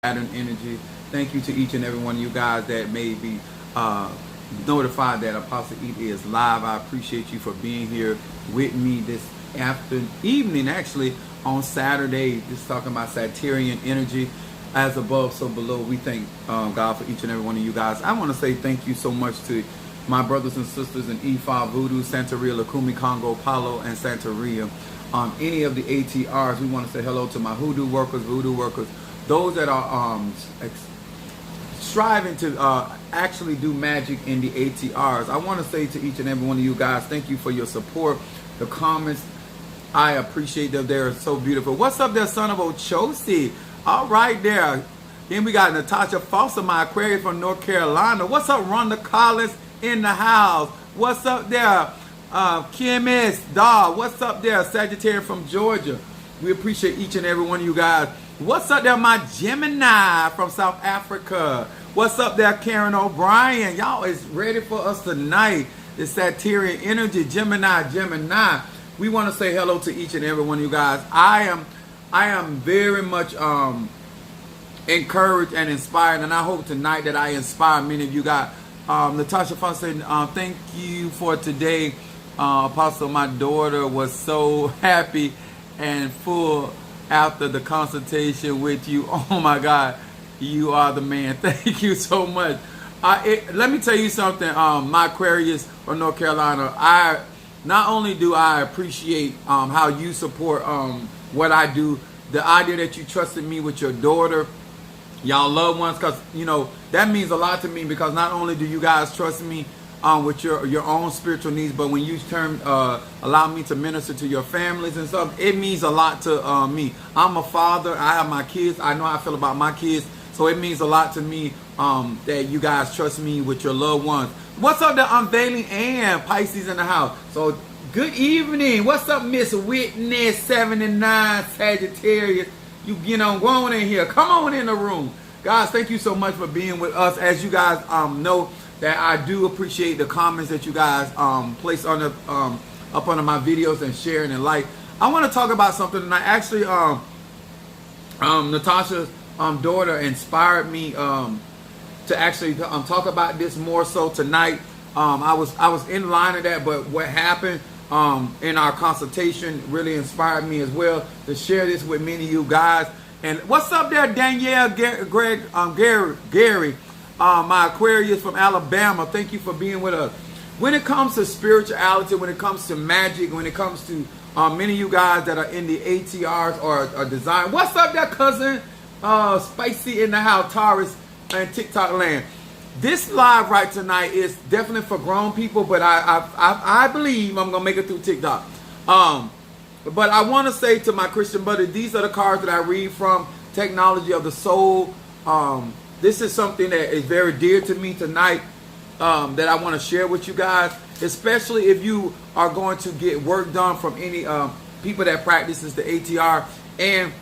Saturn Energy. Thank you to each and every one of you guys that may be notified that Apostle Eda is live. I appreciate you for being here with me this evening, actually, on Saturday. Just talking about Saturnian energy. As above, so below. We thank God for each and every one of you guys. I want to say thank you so much to my brothers and sisters in Ifa, Voodoo, Santeria, Lukumi, Congo, Palo, and Santeria. Any of the ATRs, we want to say hello to my hoodoo workers, voodoo workers, those that are striving to actually do magic in the ATRs. I want to say to each and every one of you guys, thank you for your support, the comments. I appreciate them. They're so beautiful. What's up there, son of Ochosi? All right there. Then we got Natasha Foster, my Aquarius from North Carolina. What's up, Rhonda Collins in the house? What's up there, Kim S. Daw? What's up there, Sagittarius from Georgia? We appreciate each and every one of you guys. What's up there, my Gemini from South Africa? What's up there, Karen O'Brien? Y'all is ready for us tonight. The Saturnian energy, Gemini. We want to say hello to each and every one of you guys. I am very much encouraged and inspired, and I hope tonight that I inspire many of you guys. Natasha Foster said, thank you for today, Apostle. My daughter was so happy and full after the consultation with you. Oh my God, you are the man. Thank you so much. Let me tell you something, my Aquarius from North Carolina. Not only do I appreciate how you support what I do, the idea that you trusted me with your daughter, y'all loved ones, because that means a lot to me, because not only do you guys trust me with your own spiritual needs, but when you allow me to minister to your families and stuff, it means a lot to me. I'm a father. I have my kids. I know how I feel about my kids, so it means a lot to me that you guys trust me with your loved ones. What's up, the unveiling and Pisces in the house? So good evening. What's up, Miss Witness 79 Sagittarius? You know, go on in here. Come on in the room. Guys, thank you so much for being with us. As you guys know, that I do appreciate the comments that you guys place on the up under my videos and sharing and like. I want to talk about something tonight. Actually, Natasha's daughter inspired me to actually talk about this more so tonight. I was in line of that, but what happened in our consultation really inspired me as well to share this with many of you guys. And what's up there, Danielle, Gary, my Aquarius from Alabama. Thank you for being with us. When it comes to spirituality, when it comes to magic, when it comes to many of you guys that are in the ATRs or design. What's up there, cousin? Spicy in the house, Taurus and TikTok land. This live right tonight is definitely for grown people, but I believe I'm gonna make it through TikTok. But I want to say to my Christian buddy, these are the cards that I read from Technology of the Soul. This is something that is very dear to me tonight, that I want to share with you guys, especially if you are going to get work done from any people that practices the ATR, and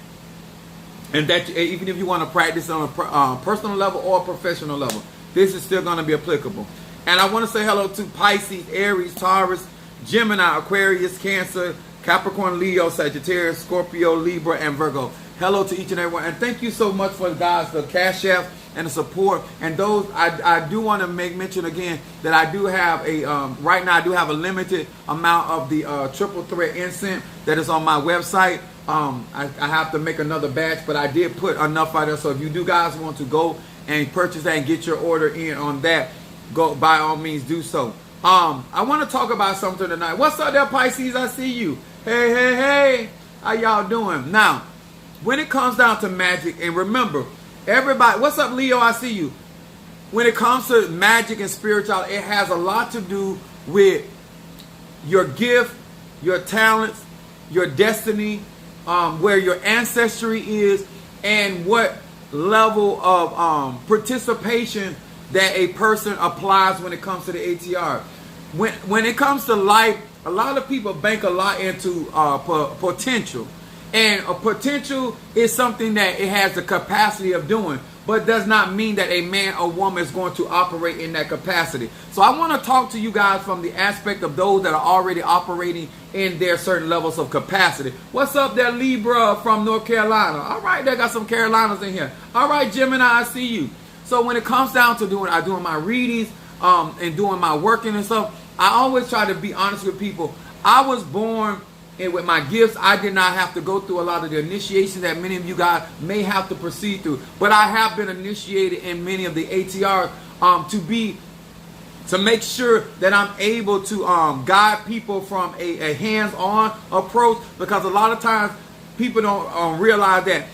that even if you want to practice on a personal level or a professional level, this is still going to be applicable. And I want to say hello to Pisces, Aries, Taurus, Gemini, Aquarius, Cancer, Capricorn, Leo, Sagittarius, Scorpio, Libra, and Virgo. Hello to each and every one. And thank you so much for the Cash App and the support. And those, I do want to make mention again that I do have a, right now I do have a limited amount of the triple thread incense that is on my website. I have to make another batch, but I did put enough out there. So if you do guys want to go and purchase that and get your order in on that, go by all means do so. I want to talk about something tonight. What's up there, Pisces? I see you. Hey. How y'all doing? Now, when it comes down to magic, and remember, everybody, what's up, Leo? I see you. When it comes to magic and spirituality, it has a lot to do with your gift, your talents, your destiny, where your ancestry is, and what level of participation that a person applies when it comes to the ATR. When it comes to life, a lot of people bank a lot into potential. And a potential is something that it has the capacity of doing. but does not mean that a man or woman is going to operate in that capacity. So I want to talk to you guys from the aspect of those that are already operating in their certain levels of capacity. What's up there, Libra from North Carolina? All right, they got some Carolinas in here. All right, Gemini, I see you. So when it comes down to doing my readings and doing my working and stuff, I always try to be honest with people. I was born, and with my gifts, I did not have to go through a lot of the initiation that many of you guys may have to proceed through. But I have been initiated in many of the ATRs to make sure that I'm able to guide people from a hands-on approach, because a lot of times people don't realize that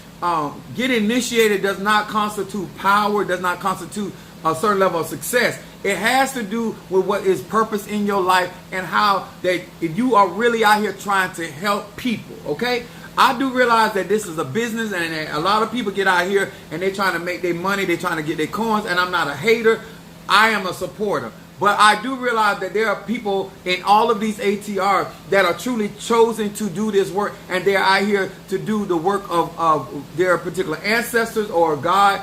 getting initiated does not constitute power, does not constitute a certain level of success. It has to do with what is purpose in your life and how that if you are really out here trying to help people, okay? I do realize that this is a business, and a lot of people get out here and they're trying to make their money, they're trying to get their coins, and I'm not a hater. I am a supporter. But I do realize that there are people in all of these ATRs that are truly chosen to do this work, and they're out here to do the work of their particular ancestors or God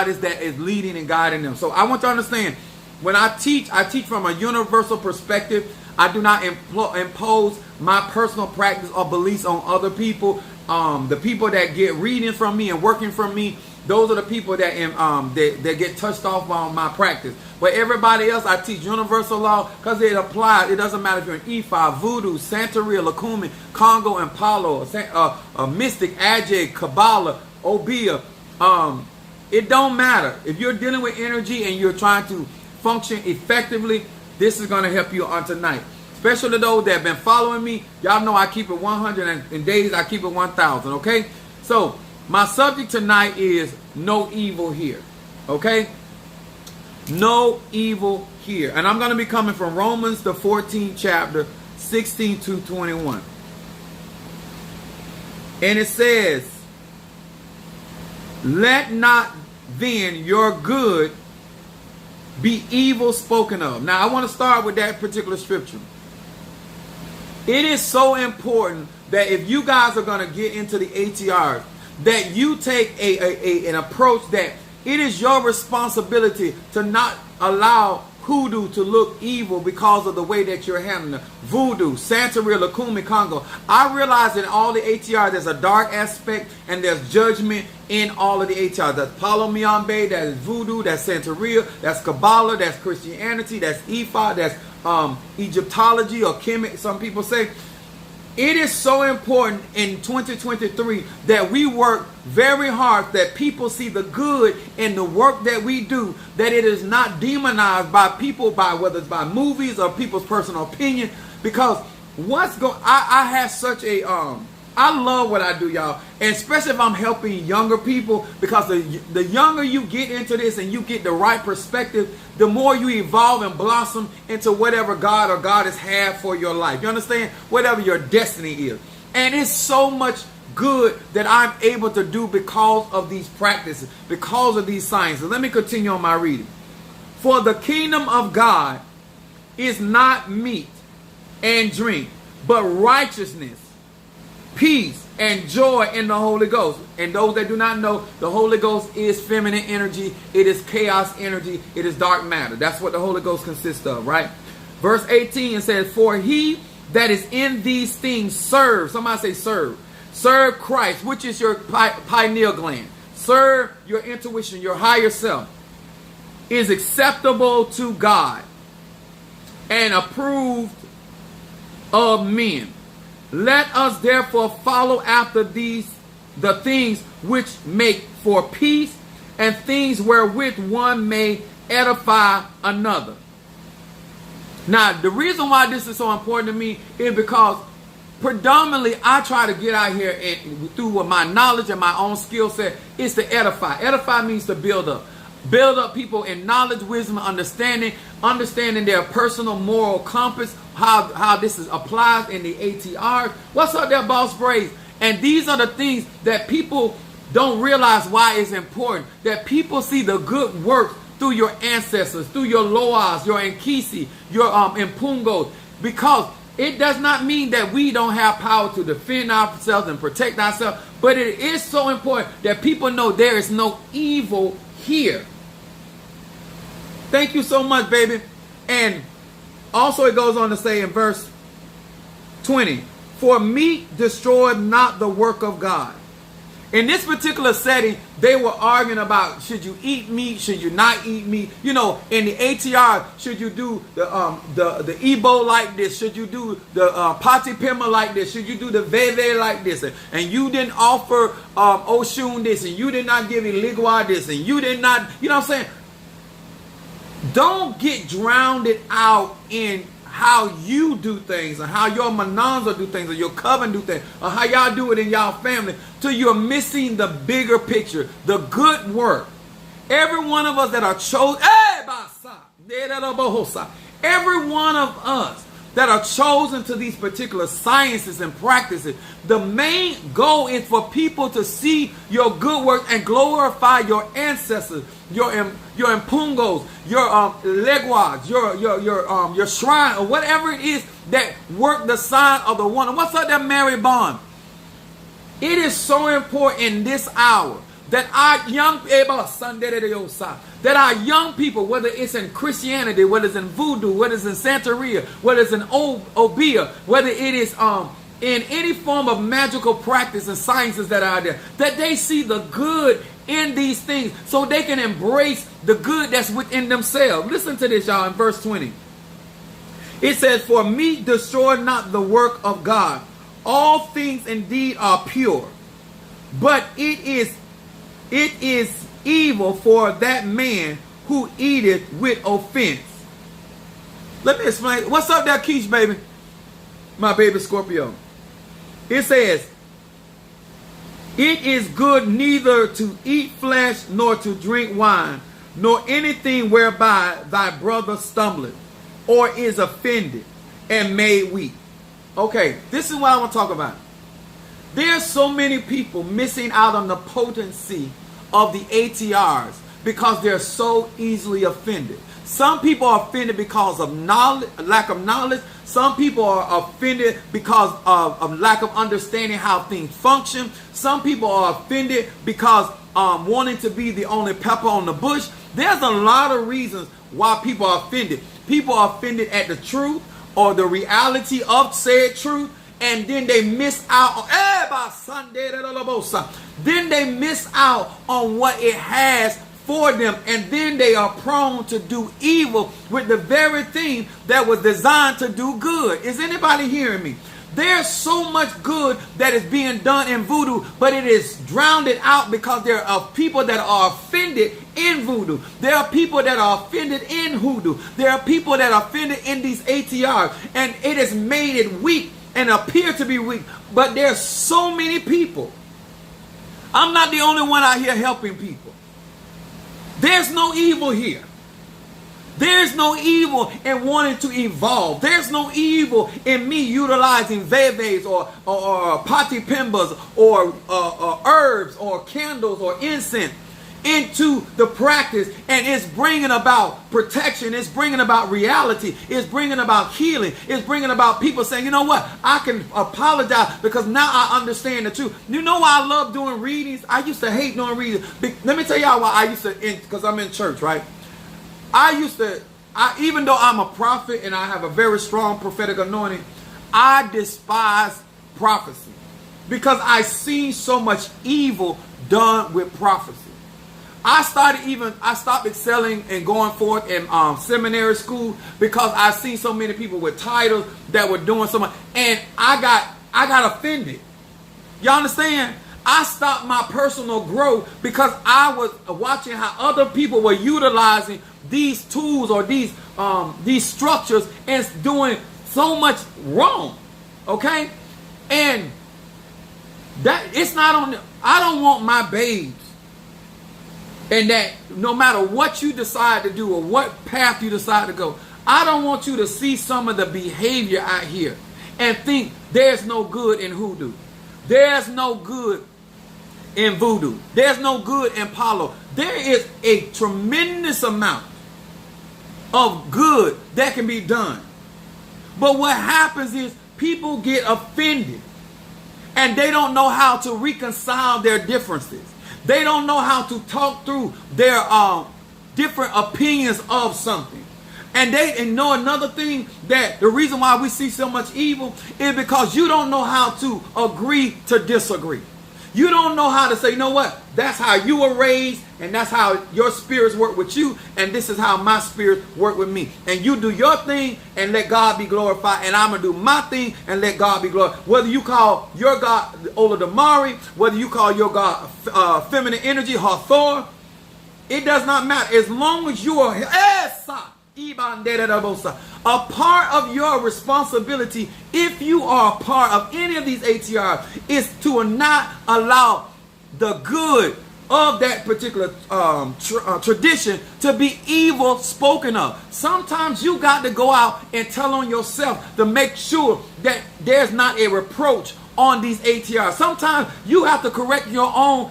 is that is leading and guiding them. So I want to understand, when I teach from a universal perspective. I do not impose my personal practice or beliefs on other people. The people that get readings from me and working from me, those are the people that get touched off on my practice. But everybody else, I teach universal law because it applies. It doesn't matter if you're an Ifa, Voodoo, Santeria, Lukumi, Congo, and Palo, Mystic, Ajay, Kabbalah, Obia. It don't matter. If you're dealing with energy and you're trying to function effectively, this is going to help you on tonight. Especially those that have been following me. Y'all know I keep it 100, and in days I keep it 1,000, okay? So, my subject tonight is no evil here, okay? No evil here. And I'm going to be coming from Romans, the 14th chapter, 16 to 21. And it says, let not then your good be evil spoken of. Now, I want to start with that particular scripture. It is so important that if you guys are going to get into the ATRs, that you take an approach that it is your responsibility to not allow hoodoo to look evil because of the way that you're handling it. Voodoo, Santeria, Lukumi, Congo. I realize in all the ATR there's a dark aspect and there's judgment in all of the ATR. That's Palo Mayombe, that is Voodoo, that's Santeria, that's Kabbalah, that's Christianity, that's Ifa, that's Egyptology or Kemet, some people say. It is so important in 2023 that we work very hard, that people see the good in the work that we do, that it is not demonized by people, by whether it's by movies or people's personal opinion. Because I have such a I love what I do, y'all, and especially if I'm helping younger people, because the younger you get into this and you get the right perspective, the more you evolve and blossom into whatever God or Goddess have for your life. You understand? Whatever your destiny is. And it's so much good that I'm able to do because of these practices, because of these sciences. Let me continue on my reading. For the kingdom of God is not meat and drink, but righteousness, peace, and joy in the Holy Ghost. And those that do not know, the Holy Ghost is feminine energy. It is chaos energy. It is dark matter. That's what the Holy Ghost consists of, right? Verse 18 says, for he that is in these things serve. Somebody say serve. Serve Christ, which is your pineal gland. Serve your intuition, your higher self. Is acceptable to God and approved of men. Let us therefore follow after the things which make for peace, and things wherewith one may edify another. Now, the reason why this is so important to me is because predominantly I try to get out here and through my knowledge and my own skill set is to edify. Edify means to build up. Build up people in knowledge, wisdom, understanding their personal moral compass, how this is applied in the ATR. What's up there, Boss Braves? And these are the things that people don't realize why it's important. That people see the good work through your ancestors, through your Loas, your Nkisi, your Impungos. Because it does not mean that we don't have power to defend ourselves and protect ourselves. But it is so important that people know there is no evil here. Thank you so much, baby. And also it goes on to say in verse 20, for meat destroyed not the work of God. In this particular setting, they were arguing about, should you eat meat, should you not eat meat? You know, in the ATR, should you do the Igbo like this? Should you do the Pati Pima like this? Should you do the Veve like this? And you didn't offer Oshun this, and you did not give Iligwa this, and you did not, you know what I'm saying? Don't get drowned out in how you do things, and how your mananza do things, or your coven do things, or how y'all do it in y'all family, till you're missing the bigger picture, the good work. Every one of us that are chosen, every one of us that are chosen to these particular sciences and practices, the main goal is for people to see your good work and glorify your ancestors, your impungos, your legwas, your shrine, or whatever it is that work the sign of the one. And what's up there, Mary Bond? It is so important in this hour that our young people, whether it's in Christianity, whether it's in voodoo, whether it's in Santeria, whether it's in Obeah, whether it is in any form of magical practice and sciences that are out there, that they see the good in these things so they can embrace the good that's within themselves. Listen to this, y'all, in verse 20. It says, for meat destroy not the work of God. All things indeed are pure, but it is evil for that man who eateth with offense. Let me explain. What's up there, Keish, baby? My baby Scorpio. It says, it is good neither to eat flesh, nor to drink wine, nor anything whereby thy brother stumbleth, or is offended, and made weak. Okay, this is what I want to talk about. There's so many people missing out on the potency of the ATRs because they're so easily offended. Some people are offended because of knowledge, lack of knowledge. Some people are offended because of lack of understanding how things function. Some people are offended because wanting to be the only pepper on the bush. There's a lot of reasons why people are offended. People are offended at the truth or the reality of said truth, and then they miss out on then they miss out on what it has for them, and then they are prone to do evil with the very thing that was designed to do good. Is anybody hearing me? There's so much good that is being done in voodoo, but it is drowned out because there are people that are offended in voodoo. There are people that are offended in hoodoo. There are people that are offended in these ATRs, and it has made it weak and appear to be weak. But there's so many people. I'm not the only one out here helping people. There's no evil here. There's no evil in wanting to evolve. There's no evil in me utilizing veves or pati pimbas or herbs or candles or incense into the practice, and it's bringing about protection, it's bringing about reality, it's bringing about healing, it's bringing about people saying, you know what, I can apologize because now I understand the truth. You know why I love doing readings? I used to hate doing readings. Let me tell y'all why I used to, because I'm in church, right? Even though I'm a prophet and I have a very strong prophetic anointing, I despise prophecy because I see so much evil done with prophecy. I stopped excelling and going forth in seminary school because I seen so many people with titles that were doing so much, and I got offended. Y'all understand? I stopped my personal growth because I was watching how other people were utilizing these tools or these structures and doing so much wrong. Okay? And that it's not on. I don't want my babes. And that no matter what you decide to do or what path you decide to go, I don't want you to see some of the behavior out here and think there's no good in hoodoo. There's no good in voodoo. There's no good in palo. There is a tremendous amount of good that can be done. But what happens is people get offended and they don't know how to reconcile their differences. They don't know how to talk through their different opinions of something. And they know another thing, that the reason why we see so much evil is because you don't know how to agree to disagree. You don't know how to say, you know what, that's how you were raised, and that's how your spirits work with you, and this is how my spirits work with me. And you do your thing and let God be glorified, and I'm going to do my thing and let God be glorified. Whether you call your God Ola Damari, whether you call your God feminine energy, Hathor, it does not matter. As long as you are a part of your responsibility, if you are a part of any of these ATRs, is to not allow the good of that particular tradition to be evil spoken of. Sometimes you got to go out and tell on yourself to make sure that there's not a reproach on these ATRs. Sometimes you have to correct your own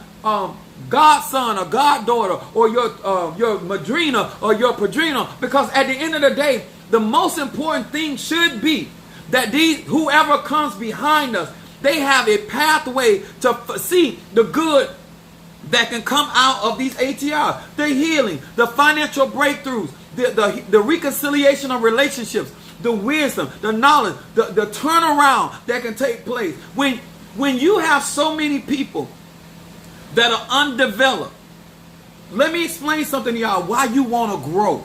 godson or goddaughter, or your madrina or your padrino, because at the end of the day, the most important thing should be that whoever comes behind us, they have a pathway to see the good that can come out of these ATRs, the healing, the financial breakthroughs, the reconciliation of relationships, the wisdom, the knowledge, the turnaround that can take place. When you have so many people that are undeveloped, let me explain something to y'all why you want to grow.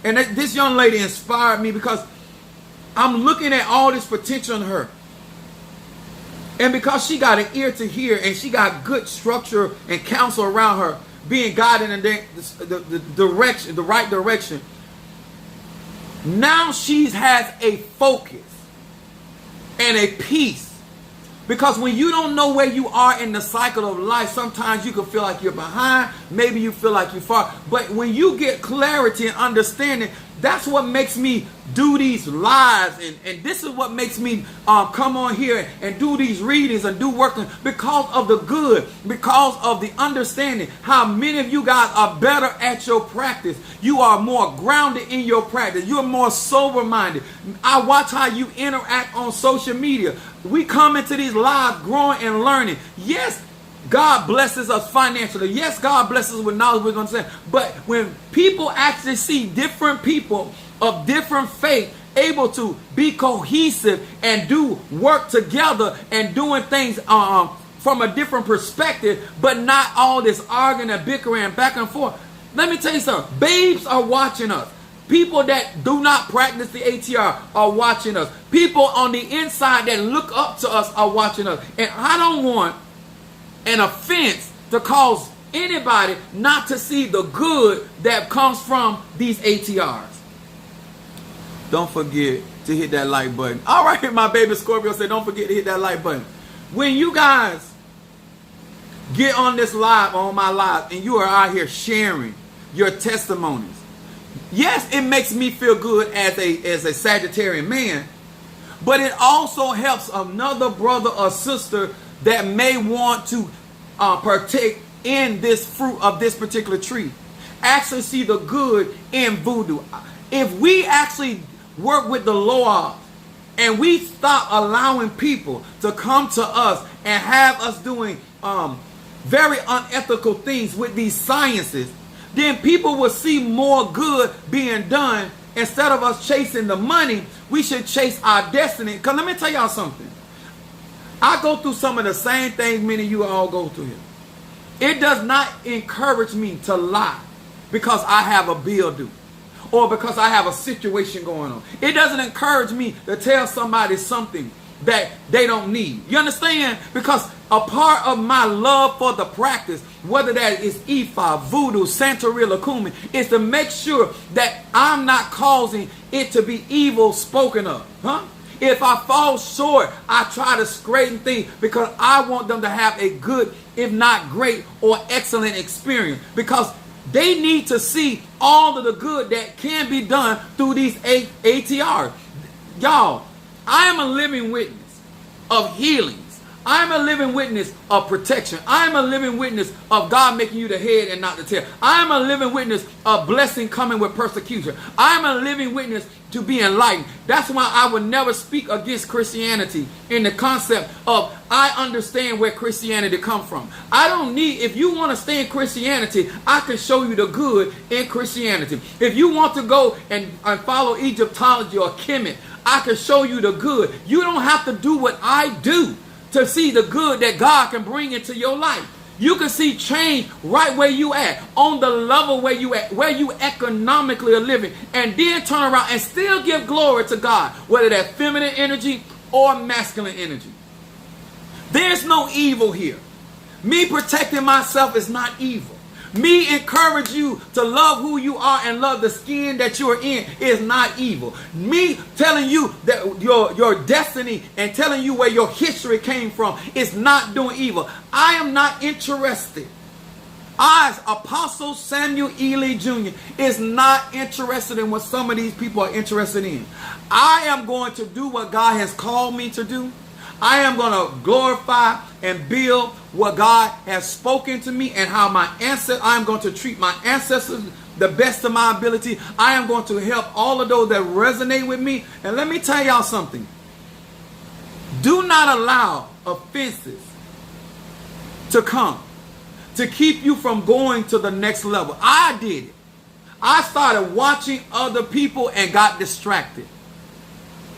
And this young lady inspired me, because I'm looking at all this potential in her. And because she got an ear to hear, and she got good structure and counsel around her, being guided in the direction, the right direction, now she has a focus and a peace. Because when you don't know where you are in the cycle of life, sometimes you can feel like you're behind. Maybe you feel like you're far. But when you get clarity and understanding, that's what makes me do these lives. And this is what makes me come on here and do these readings and do work, because of the good, because of the understanding how many of you guys are better at your practice. You are more grounded in your practice. You're more sober-minded. I watch how you interact on social media. We come into these lives growing and learning. Yes, God blesses us financially. Yes, God blesses us with knowledge, we're going to say. But when people actually see different people of different faith able to be cohesive and do work together and doing things from a different perspective, but not all this arguing and bickering back and forth. Let me tell you something. Babes are watching us. People that do not practice the ATR are watching us. People on the inside that look up to us are watching us. And I don't want an offense to cause anybody not to see the good that comes from these ATRs. Don't forget to hit that like button. All right, my baby Scorpio said, don't forget to hit that like button. When you guys get on this live, on my live, and you are out here sharing your testimonies, yes, it makes me feel good as a Sagittarian man, but it also helps another brother or sister that may want to partake in this fruit of this particular tree actually see the good in voodoo. If we actually work with the Lord and we stop allowing people to come to us and have us doing very unethical things with these sciences, then people will see more good being done. Instead of us chasing the money, we should chase our destiny. Because let me tell y'all something. I go through some of the same things many of you all go through here. It does not encourage me to lie because I have a bill due or because I have a situation going on. It doesn't encourage me to tell somebody something that they don't need. You understand? Because a part of my love for the practice, whether that is Ifa, Voodoo, Santeria, Lakumi, is to make sure that I'm not causing it to be evil spoken of. If I fall short, I try to straighten things because I want them to have a good, if not great or excellent experience, because they need to see all of the good that can be done through these ATRs. Y'all, I am a living witness of healings, I'm a living witness of protection. I'm a living witness of God making you the head and not the tail. I'm a living witness of blessing coming with persecution. I'm a living witness to be enlightened. That's why I would never speak against Christianity in the concept of I understand where Christianity comes from. I don't need, if you want to stay in Christianity, I can show you the good in Christianity. If you want to go and follow Egyptology or Kemet, I can show you the good. You don't have to do what I do to see the good that God can bring into your life. You can see change right where you at, on the level where you at, where you economically are living, and then turn around and still give glory to God, whether that's feminine energy or masculine energy. There's no evil here. Me protecting myself is not evil. Me encourage you to love who you are and love the skin that you're in is not evil. Me telling you that your destiny and telling you where your history came from is not doing evil. I am not interested. I, as Apostle Samuel Ely Jr., is not interested in what some of these people are interested in. I am going to do what God has called me to do. I am going to glorify and build what God has spoken to me and how I am going to treat my ancestors the best of my ability. I am going to help all of those that resonate with me. And let me tell y'all something. Do not allow offenses to come to keep you from going to the next level. I did it. I started watching other people and got distracted.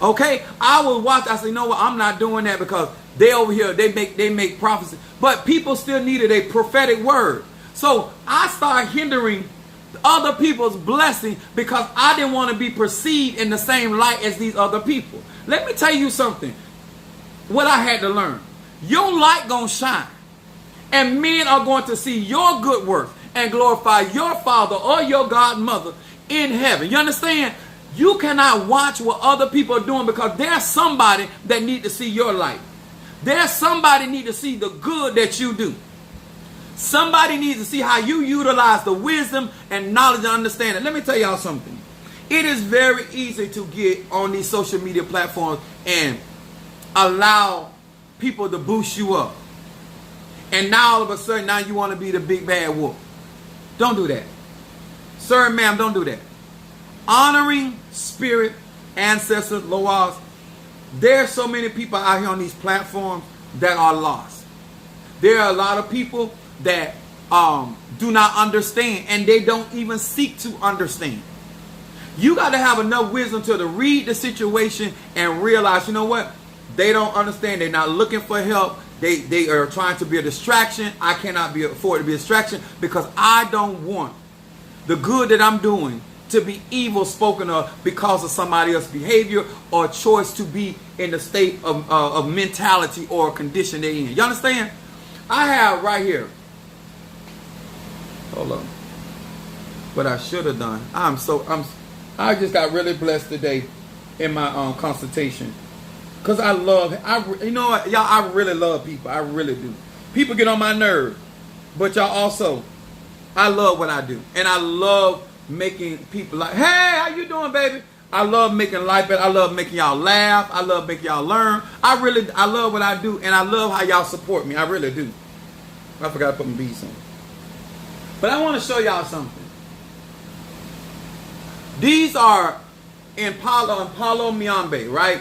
Okay, I will watch. I say, you know what? I'm not doing that because they over here, they make prophecy. But people still needed a prophetic word. So I started hindering other people's blessing because I didn't want to be perceived in the same light as these other people. Let me tell you something. What I had to learn. Your light gonna shine. And men are going to see your good works and glorify your father or your godmother in heaven. You understand? You cannot watch what other people are doing because there's somebody that need to see your light. There's somebody need to see the good that you do. Somebody needs to see how you utilize the wisdom and knowledge and understanding. Let me tell y'all something. It is very easy to get on these social media platforms and allow people to boost you up. And now all of a sudden, now you want to be the big bad wolf. Don't do that. Sir and ma'am, don't do that. Honoring spirit, ancestors, loas. There are so many people out here on these platforms that are lost. There are a lot of people that do not understand, and they don't even seek to understand. You got to have enough wisdom to read the situation and realize, you know what? They don't understand. They're not looking for help. They are trying to be a distraction. I cannot afford to be a distraction because I don't want the good that I'm doing to be evil spoken of because of somebody else's behavior or choice to be in the state of mentality or condition they're in. You understand? I have right here. Hold on. What I should have done. I just got really blessed today in my consultation. Because you know what, y'all, I really love people. I really do. People get on my nerves. But y'all also, I love what I do. And I love making people like, hey, how you doing, baby? I love making life better. I love making y'all laugh. I love making y'all learn. I love what I do. And I love how y'all support me. I really do. I forgot to put my beads on. But I want to show y'all something. These are in Palo Mayombe, right?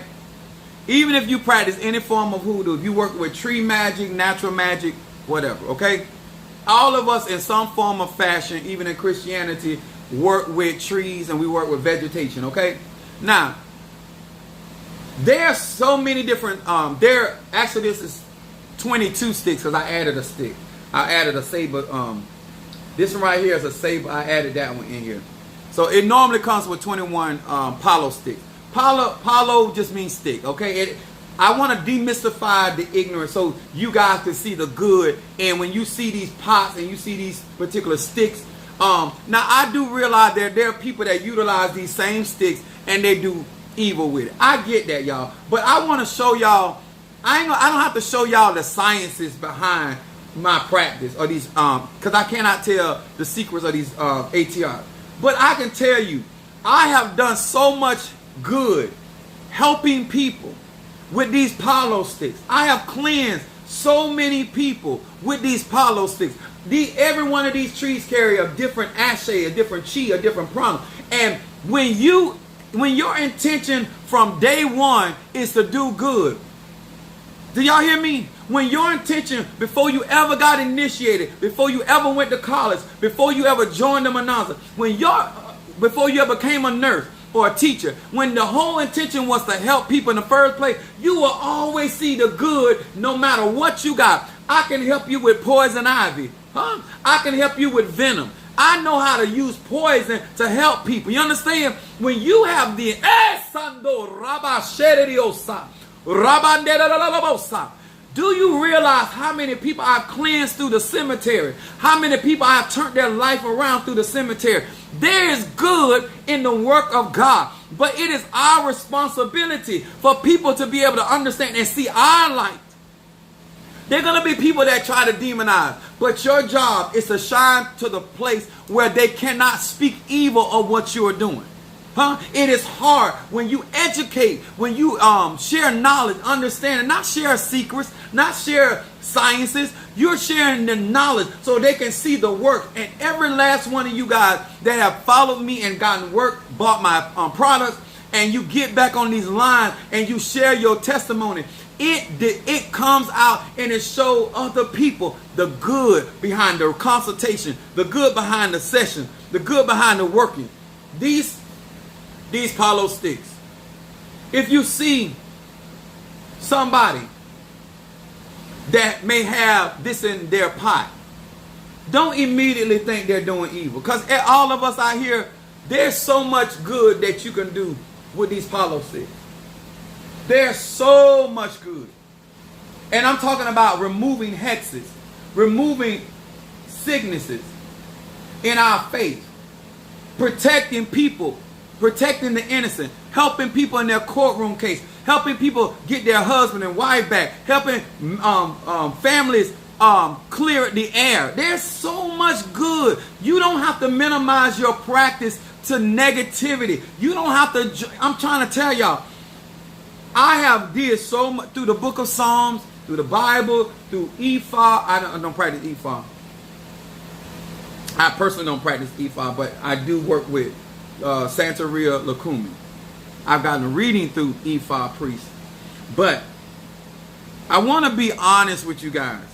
Even if you practice any form of hoodoo, if you work with tree magic, natural magic, whatever, okay? All of us in some form of fashion, even in Christianity, work with trees and we work with vegetation, okay? Now, there are so many different, actually this is 22 sticks because I added a stick. I added a saber, this one right here is a saber, I added that one in here. So it normally comes with 21 palo sticks. Palo just means stick, okay? I want to demystify the ignorance so you guys can see the good. And when you see these pots and you see these particular sticks, now I do realize that there are people that utilize these same sticks and they do evil with it. I get that, y'all. But I want to show y'all, I don't have to show y'all the sciences behind my practice or these, because I cannot tell the secrets of these ATRs. But I can tell you, I have done so much good helping people with these palo sticks. I have cleansed so many people with these palo sticks. Every one of these trees carry a different ashe, a different chi, a different prana. And when your intention from day one is to do good, do y'all hear me? When your intention, before you ever got initiated, before you ever went to college, before you ever joined the Manasa, before you ever became a nurse or a teacher, when the whole intention was to help people in the first place, you will always see the good no matter what you got. I can help you with poison ivy. I can help you with venom. I know how to use poison to help people. You understand? When you have the do you realize how many people I've cleansed through the cemetery? How many people I've turned their life around through the cemetery? There is good in the work of God, but it is our responsibility for people to be able to understand and see our light. There are going to be people that try to demonize, but your job is to shine to the place where they cannot speak evil of what you are doing. It is hard when you educate, when you share knowledge, understanding, not share secrets, not share sciences. You're sharing the knowledge so they can see the work. And every last one of you guys that have followed me and gotten work, bought my products, and you get back on these lines and you share your testimony, it comes out and it shows other people the good behind the consultation, the good behind the session, the good behind the working. These palo sticks. If you see somebody that may have this in their pot, don't immediately think they're doing evil. Because all of us out here, there's so much good that you can do with these palo sticks. There's so much good. And I'm talking about removing hexes, removing sicknesses in our faith, protecting people, protecting the innocent, helping people in their courtroom case, helping people get their husband and wife back, helping families clear the air. There's so much good. You don't have to minimize your practice to negativity. You don't have to. I'm trying to tell y'all, I have did so much through the book of Psalms, through the Bible, through Ifa. I don't practice Ifa. I personally don't practice Ifa, but I do work with Santeria Lukumi. I've gotten a reading through Ifa priest. But I want to be honest with you guys.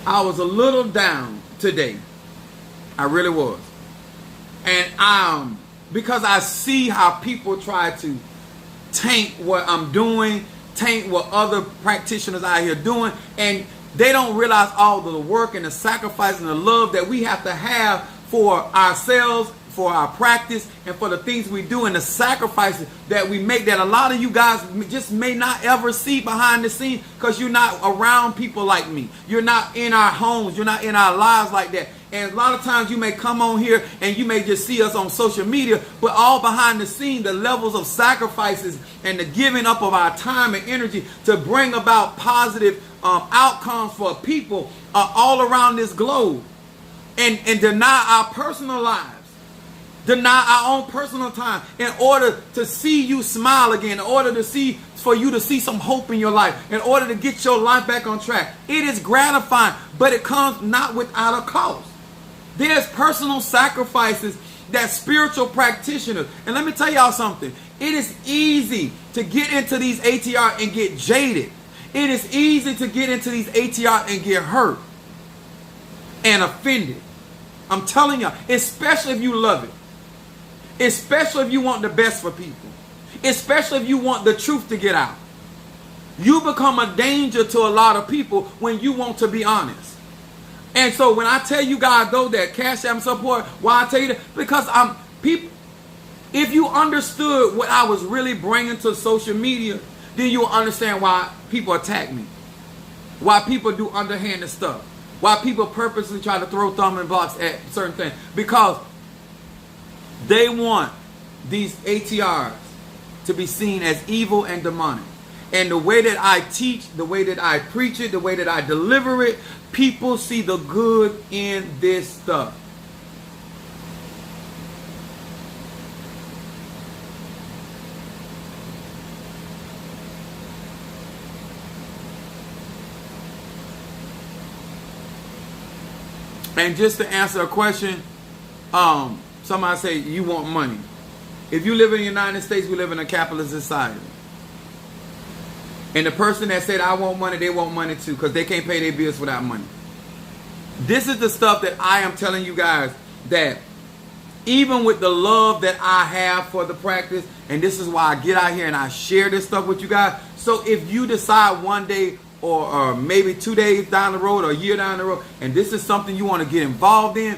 I was a little down today. I really was. And because I see how people try to taint what I'm doing, taint what other practitioners out here doing, and they don't realize all the work and the sacrifice and the love that we have to have for ourselves, for our practice, and for the things we do, and the sacrifices that we make that a lot of you guys just may not ever see behind the scenes because you're not around people like me. You're not in our homes. You're not in our lives like that. And a lot of times you may come on here and you may just see us on social media, but all behind the scene, the levels of sacrifices and the giving up of our time and energy to bring about positive outcomes for people all around this globe, and deny our personal lives, deny our own personal time in order to see you smile again, in order for you to see some hope in your life, in order to get your life back on track. It is gratifying, but it comes not without a cost. There's personal sacrifices that spiritual practitioners, and let me tell y'all something, it is easy to get into these ATR and get jaded. It is easy to get into these ATR and get hurt and offended. I'm telling y'all, especially if you love it. Especially if you want the best for people. Especially if you want the truth to get out. You become a danger to a lot of people when you want to be honest. And so when I tell you guys, though, that Cash App support, why I tell you that? Because if you understood what I was really bringing to social media, then you'll understand why people attack me. Why people do underhanded stuff. Why people purposely try to throw stumbling blocks at certain things. Because they want these ATRs to be seen as evil and demonic. And the way that I teach, the way that I preach it, the way that I deliver it, people see the good in this stuff. And just to answer a question, somebody say you want money. If you live in the United States, we live in a capitalist society. And the person that said I want money, they want money too, because they can't pay their bills without money. This is the stuff that I am telling you guys, that even with the love that I have for the practice, and this is why I get out here and I share this stuff with you guys. So if you decide one day or maybe 2 days down the road or a year down the road, and this is something you want to get involved in,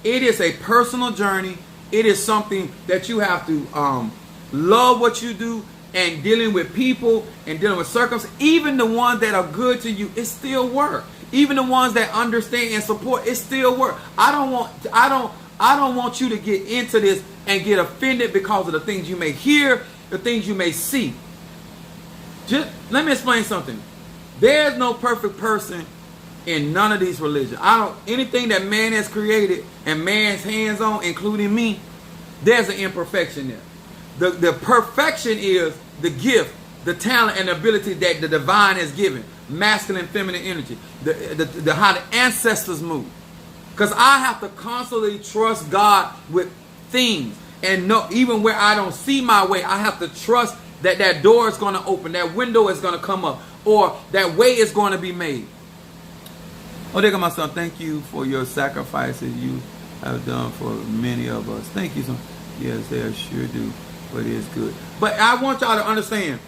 it is a personal journey. It is something that you have to love what you do, and dealing with people and dealing with circumstances, even the ones that are good to you, it still work. Even the ones that understand and support, it still work. I don't want you to get into this and get offended because of the things you may hear, the things you may see. Just let me explain something. There's no perfect person in none of these religions. Anything that man has created and man's hands on, including me, there's an imperfection there. The perfection is the gift, the talent, and the ability that the divine has given. Masculine, feminine energy. The how the ancestors move. Because I have to constantly trust God with things. And know, even where I don't see my way, I have to trust that that door is going to open. That window is going to come up. Or that way is going to be made. Oh, there go my son. Thank you for your sacrifices you have done for many of us. Thank you, son. Yes, they sure do. But it's good. But I want y'all to understand,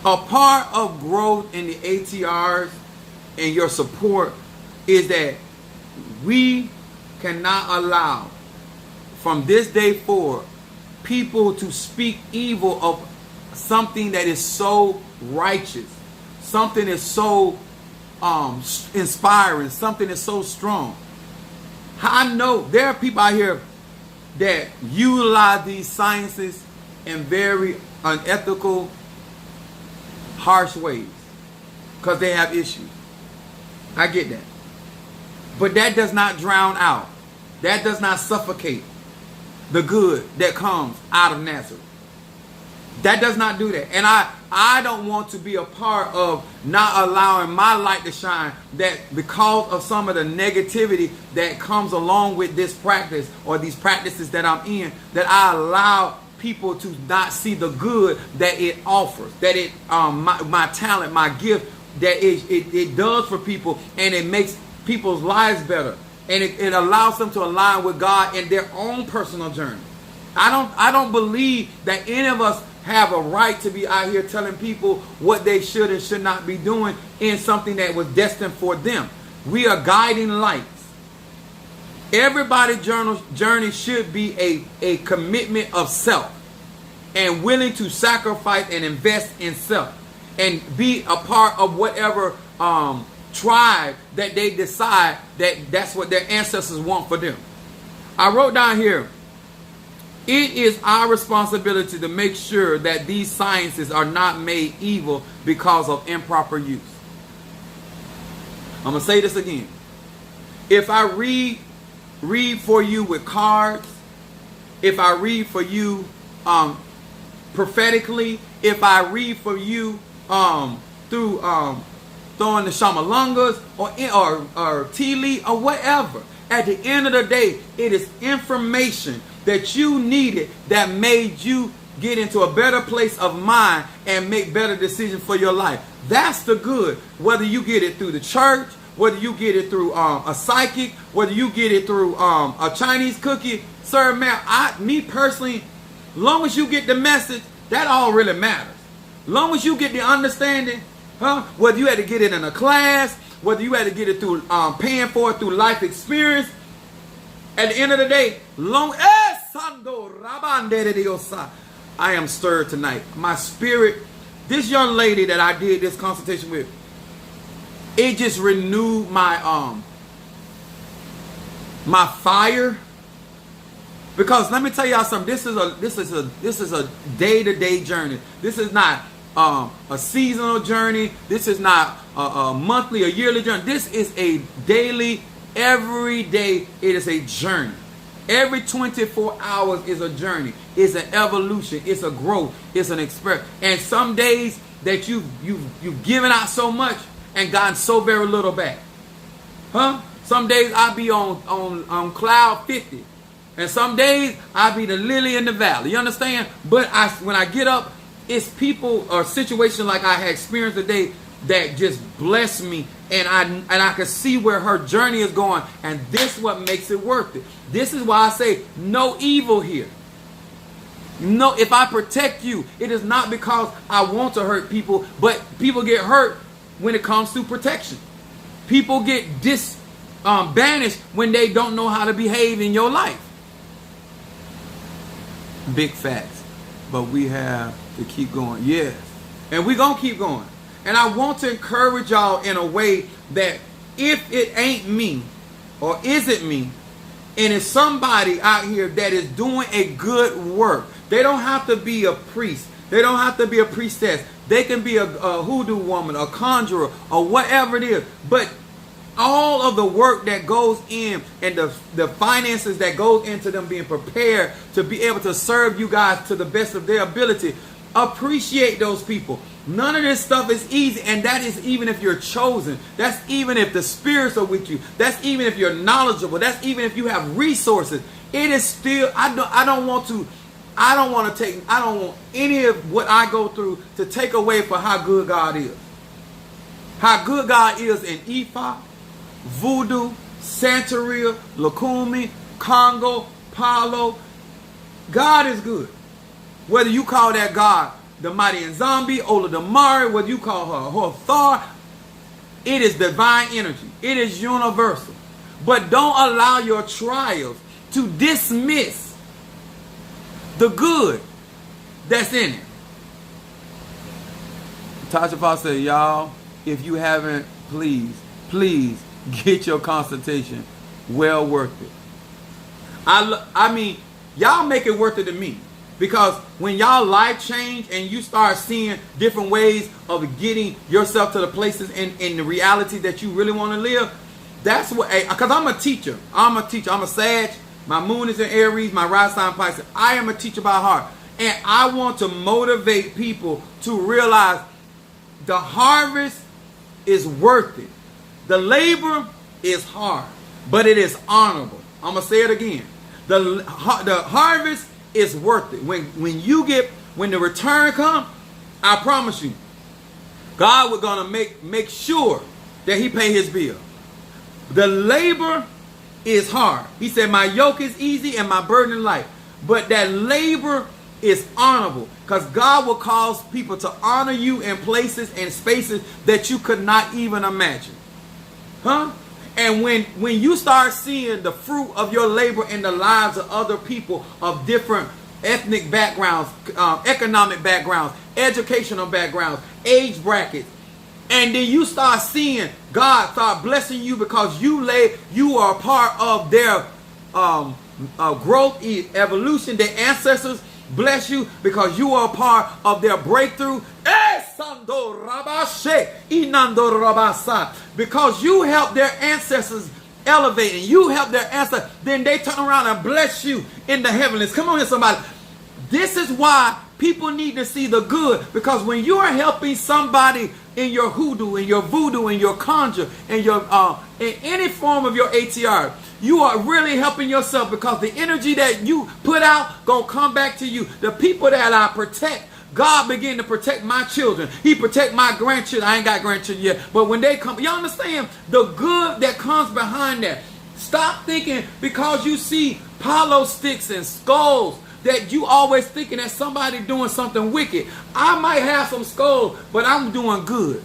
a part of growth in the ATRs and your support is that we cannot allow from this day forward people to speak evil of something that is so righteous, something is so inspiring, something is so strong. I know there are people out here that utilize these sciences in very unethical, harsh ways because they have issues. I get that. But that does not drown out. That does not suffocate the good that comes out of Nazareth. That does not do that. And I don't want to be a part of not allowing my light to shine, that because of some of the negativity that comes along with this practice or these practices that I'm in, that I allow people to not see the good that it offers, that it my talent, my gift, that it does for people, and it makes people's lives better, and it allows them to align with God in their own personal journey. I don't believe that any of us have a right to be out here telling people what they should and should not be doing in something that was destined for them. We are guiding lights. Everybody's journey should be a commitment of self and willing to sacrifice and invest in self and be a part of whatever tribe that they decide that's what their ancestors want for them. I wrote down here, it is our responsibility to make sure that these sciences are not made evil because of improper use. I'm going to say this again. If I read for you with cards, if I read for you prophetically, if I read for you through throwing the Shamalungas or Tili or whatever, at the end of the day, it is information that you needed that made you get into a better place of mind and make better decisions for your life. That's the good. Whether you get it through the church, whether you get it through a psychic, whether you get it through a Chinese cookie, sir, man, me personally, long as you get the message, that all really matters. Long as you get the understanding, whether you had to get it in a class, whether you had to get it through paying for it through life experience, at the end of the day, I am stirred tonight. My spirit, this young lady that I did this consultation with, it just renewed my my fire. Because let me tell y'all something. This is a day-to-day journey. This is not a seasonal journey. This is not a monthly or yearly journey. This is a daily, every day. It is a journey. Every 24 hours is a journey. It's an evolution. It's a growth. It's an experiment. And some days that you've given out so much and gotten so very little back. Some days I be on cloud 50. And some days I be the lily in the valley. You understand? But when I get up, it's people or situations like I had experienced today that just bless me, and I can see where her journey is going, and this is what makes it worth it. This is why I say no evil here. No, if I protect you, it is not because I want to hurt people, but people get hurt when it comes to protection. People get banished when they don't know how to behave in your life. Big facts. But we have to keep going. Yes. And we're going to keep going. And I want to encourage y'all in a way that if it ain't me or isn't me, and it's somebody out here that is doing a good work, they don't have to be a priest. They don't have to be a priestess. They can be a hoodoo woman, a conjurer, or whatever it is. But all of the work that goes in and the finances that goes into them being prepared to be able to serve you guys to the best of their ability, appreciate those people. None of this stuff is easy, and that is even if you're chosen. That's even if the spirits are with you. That's even if you're knowledgeable. That's even if you have resources. It is still, I don't want any of what I go through to take away for how good God is. How good God is in Ifa, Voodoo, Santeria, Lukumi, Congo, Palo. God is good. Whether you call that God the mighty Nzambi, Ola Damari, whether you call her Thar, it is divine energy. It is universal. But don't allow your trials to dismiss the good that's in it. Tasha Fox said, y'all, if you haven't, please get your consultation. Well worth it. I mean, y'all make it worth it to me. Because when y'all life change and you start seeing different ways of getting yourself to the places in the reality that you really want to live, that's what, because I'm a teacher. I'm a Sag. My moon is in Aries. My rising sign Pisces. I am a teacher by heart. And I want to motivate people to realize the harvest is worth it. The labor is hard, but it is honorable. I'm going to say it again. The harvest is worth it. When the return comes, I promise you, God was gonna make sure that He pay His bill. The labor is hard. He said, my yoke is easy and my burden light. But that labor is honorable, because God will cause people to honor you in places and spaces that you could not even imagine. And when you start seeing the fruit of your labor in the lives of other people of different ethnic backgrounds, economic backgrounds, educational backgrounds, age brackets, and then you start seeing God start blessing you because you are a part of their growth, evolution. Their ancestors bless you because you are a part of their breakthrough. Because you helped their ancestors elevate and you help their ancestors, then they turn around and bless you in the heavens. Come on here, somebody. This is why people need to see the good, because when you are helping somebody in your hoodoo, in your voodoo, in your conjure, in your in any form of your ATR, you are really helping yourself, because the energy that you put out gonna come back to you. The people that I protect, God began to protect my children. He protect my grandchildren. I ain't got grandchildren yet, but when they come, you understand the good that comes behind that. Stop thinking because you see palo sticks and skulls that you always thinking that somebody doing something wicked. I might have some skulls, but I'm doing good.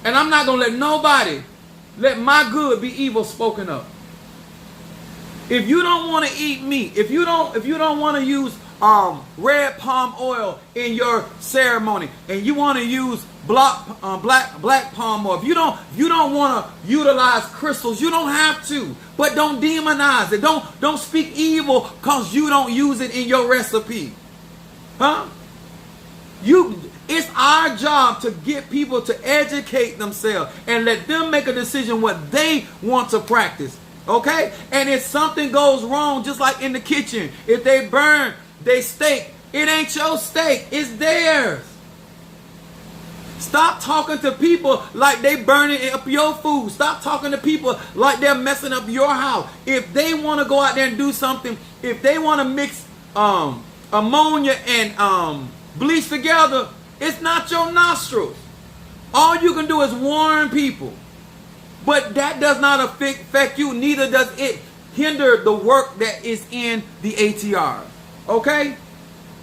And I'm not going to let nobody let my good be evil spoken of. If you don't want to eat meat, if you don't want to use red palm oil in your ceremony, and you want to use black palm oil, if you don't want to utilize crystals, you don't have to. But don't demonize it. Don't speak evil because you don't use it in your recipe. It's our job to get people to educate themselves and let them make a decision what they want to practice. Okay? And if something goes wrong, just like in the kitchen, if they burn they steak, it ain't your steak, it's theirs. Stop talking to people like they burning up your food. Stop talking to people like they're messing up your house. If they want to go out there and do something, if they want to mix ammonia and bleach together, it's not your nostrils. All you can do is warn people. But that does not affect you. Neither does it hinder the work that is in the ATR. Okay?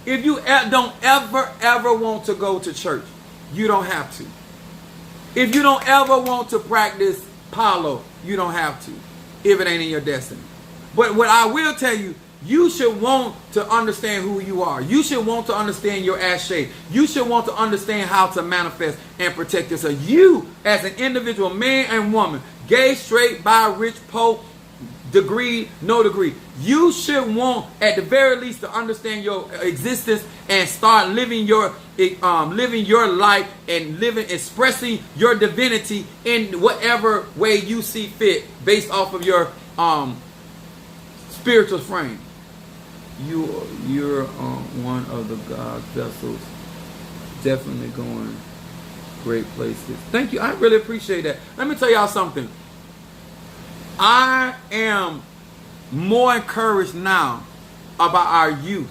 If you don't ever want to go to church, you don't have to. If you don't ever want to practice palo, you don't have to. If it ain't in your destiny. But what I will tell you, you should want to understand who you are. You should want to understand your ashe. You should want to understand how to manifest and protect yourself. You, as an individual, man and woman, gay, straight, bi, rich, poor, degree, no degree, you should want, at the very least, to understand your existence and start living your life and expressing your divinity in whatever way you see fit, based off of your spiritual frame. You're one of the God's vessels, definitely going great places. Thank you. I really appreciate that. Let me tell y'all something. I am more encouraged now about our youth.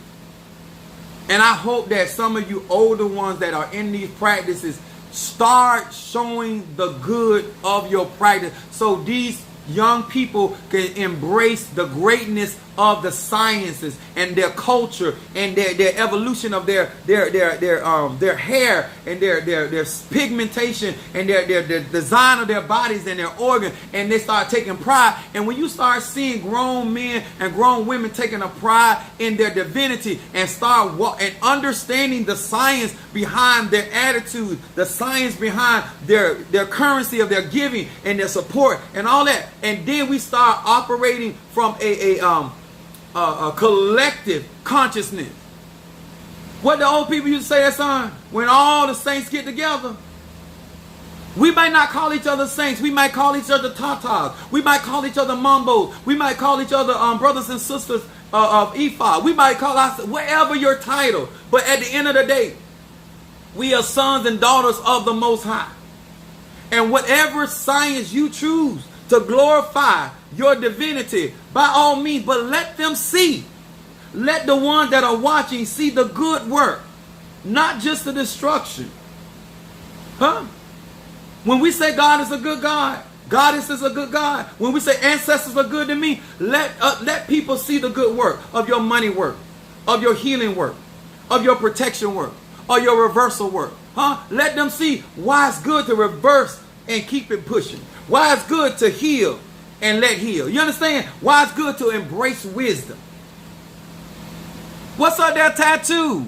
And I hope that some of you older ones that are in these practices start showing the good of your practice, so these young people can embrace the greatness of the sciences and their culture and their evolution of their hair and their pigmentation and their design of their bodies and their organs, and they start taking pride. And when you start seeing grown men and grown women taking a pride in their divinity and start and understanding the science behind their attitude, the science behind their currency of their giving and their support and all that, and then we start operating from a collective consciousness. What the old people used to say that song, when all the saints get together. We might not call each other saints. We might call each other tatas. We might call each other mambos. We might call each other brothers and sisters of Ifa. We might call us whatever your title. But at the end of the day, we are sons and daughters of the Most High. And whatever science you choose to glorify your divinity, by all means, but let them see. Let the ones that are watching see the good work, not just the destruction. Huh? When we say God is a good God, Goddess is a good God. When we say ancestors are good to me, let people see the good work of your money work, of your healing work, of your protection work, or your reversal work. Huh? Let them see why it's good to reverse and keep it pushing. Why it's good to heal and let heal. You understand? Why it's good to embrace wisdom. What's up there, Tattoo?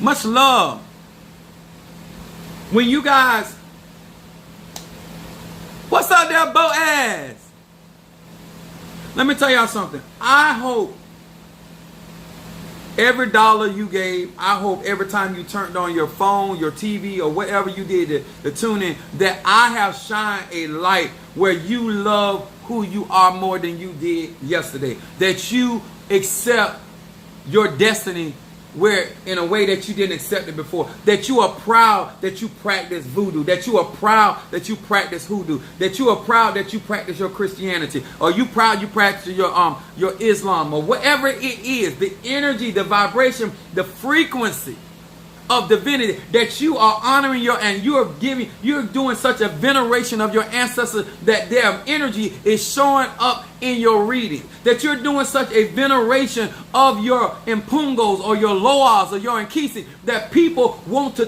Much love. When you guys, what's up there, Boaz? Let me tell y'all something. I hope every dollar you gave, I hope every time you turned on your phone, your TV, or whatever you did to tune in, that I have shined a light where you love who you are more than you did yesterday. That you accept your destiny where in a way that you didn't accept it before. That you are proud that you practice voodoo. That you are proud that you practice hoodoo. That you are proud that you practice your Christianity. Or you proud you practice your Islam, or whatever it is. The energy, the vibration, the frequency of divinity that you are honoring you're doing such a veneration of your ancestors that their energy is showing up in your reading. That you're doing such a veneration of your impungos or your loas or your nkisi that people want to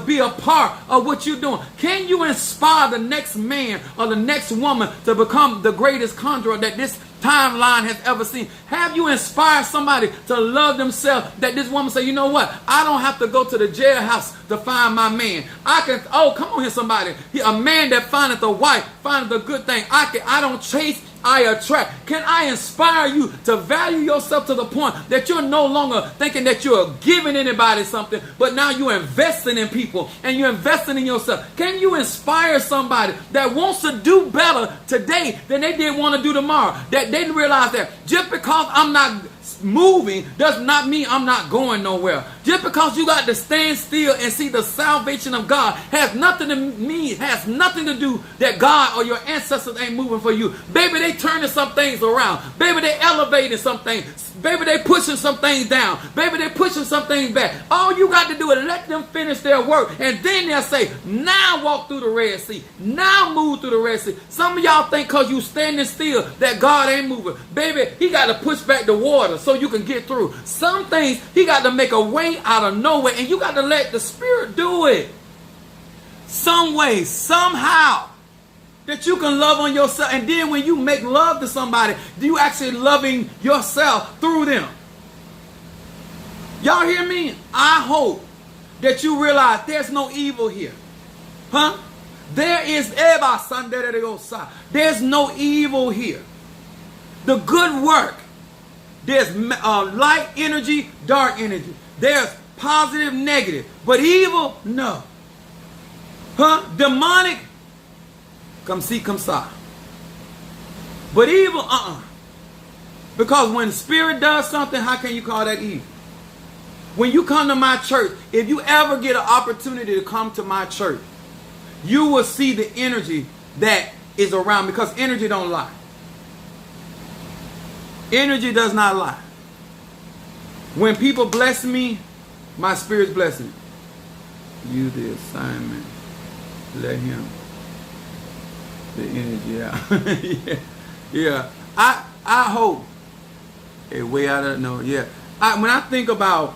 be a part of what you're doing. Can you inspire the next man or the next woman to become the greatest conjurer that this timeline has ever seen? Have you inspired somebody to love themselves, that this woman say, you know what, I don't have to go to the jailhouse to find my man. I can, oh, come on here, somebody. A man that findeth a wife, findeth a good thing. I don't chase, I attract. Can I inspire you to value yourself to the point that you're no longer thinking that you're giving anybody something, but now you're investing in people and you're investing in yourself? Can you inspire somebody that wants to do better today than they did want to do tomorrow? That they realize that just because I'm not moving does not mean I'm not going nowhere. Just because you got to stand still and see the salvation of God has nothing to do that God or your ancestors ain't moving for you. Baby, they turning some things around. Baby, they elevating some things. Baby, they pushing some things down. Baby, they pushing some things back. All you got to do is let them finish their work. And then they'll say, now walk through the Red Sea. Now move through the Red Sea. Some of y'all think because you standing still that God ain't moving. Baby, he got to push back the water so you can get through. Some things, he got to make a way out of nowhere. And you got to let the Spirit do it. Some way, somehow. That you can love on yourself. And then when you make love to somebody, you actually loving yourself through them. Y'all hear me? I hope that you realize there's no evil here. Huh? There's no evil here. The good work. There's light energy, dark energy. There's positive, negative. But evil, no. Huh? Demonic, come see, come saw. But evil, Because when the Spirit does something, how can you call that evil? When you come to my church, if you ever get an opportunity to come to my church, you will see the energy that is around, because energy don't lie. Energy does not lie. When people bless me, my Spirit's blessing. You the assignment. Let him. The energy out. yeah. I hope. Hey, way out of no. Yeah. When I think about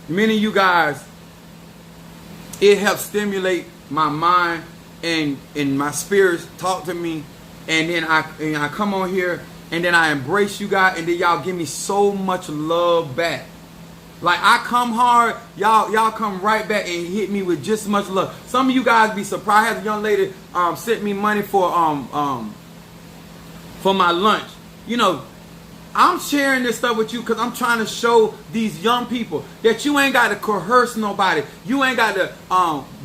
many of you guys, it helps stimulate my mind and my spirits talk to me, and then I come on here and then I embrace you guys, and then y'all give me so much love back. Like I come hard, y'all come right back and hit me with just as much love. Some of you guys be surprised. I had a young lady sent me money for my lunch. You know, I'm sharing this stuff with you because I'm trying to show these young people that you ain't got to coerce nobody. You ain't got to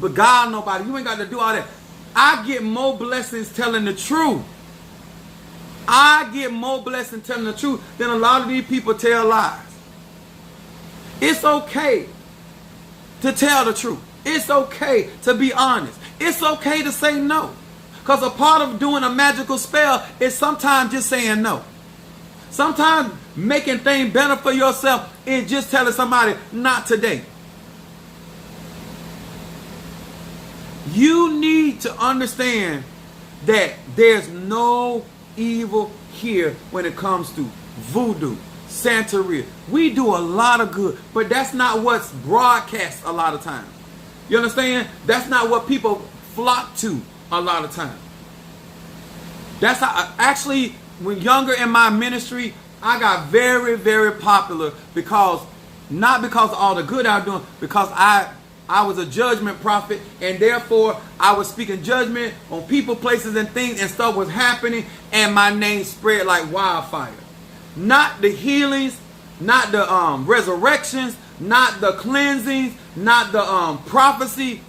beguile nobody. You ain't got to do all that. I get more blessings telling the truth. I get more blessings telling the truth than a lot of these people tell lies. It's okay to tell the truth. It's okay to be honest. It's okay to say no. Because a part of doing a magical spell is sometimes just saying no. Sometimes making things better for yourself is just telling somebody, not today. You need to understand that there's no evil here when it comes to voodoo, Santeria. We do a lot of good, but that's not what's broadcast a lot of times. You understand? That's not what people flock to a lot of times. That's how, actually, when younger in my ministry, I got very, very popular because, not because of all the good I was doing, because I was a judgment prophet, and therefore I was speaking judgment on people, places, and things, and stuff was happening, and my name spread like wildfire. Not the healings, not the resurrections, not the cleansings, not the prophecy.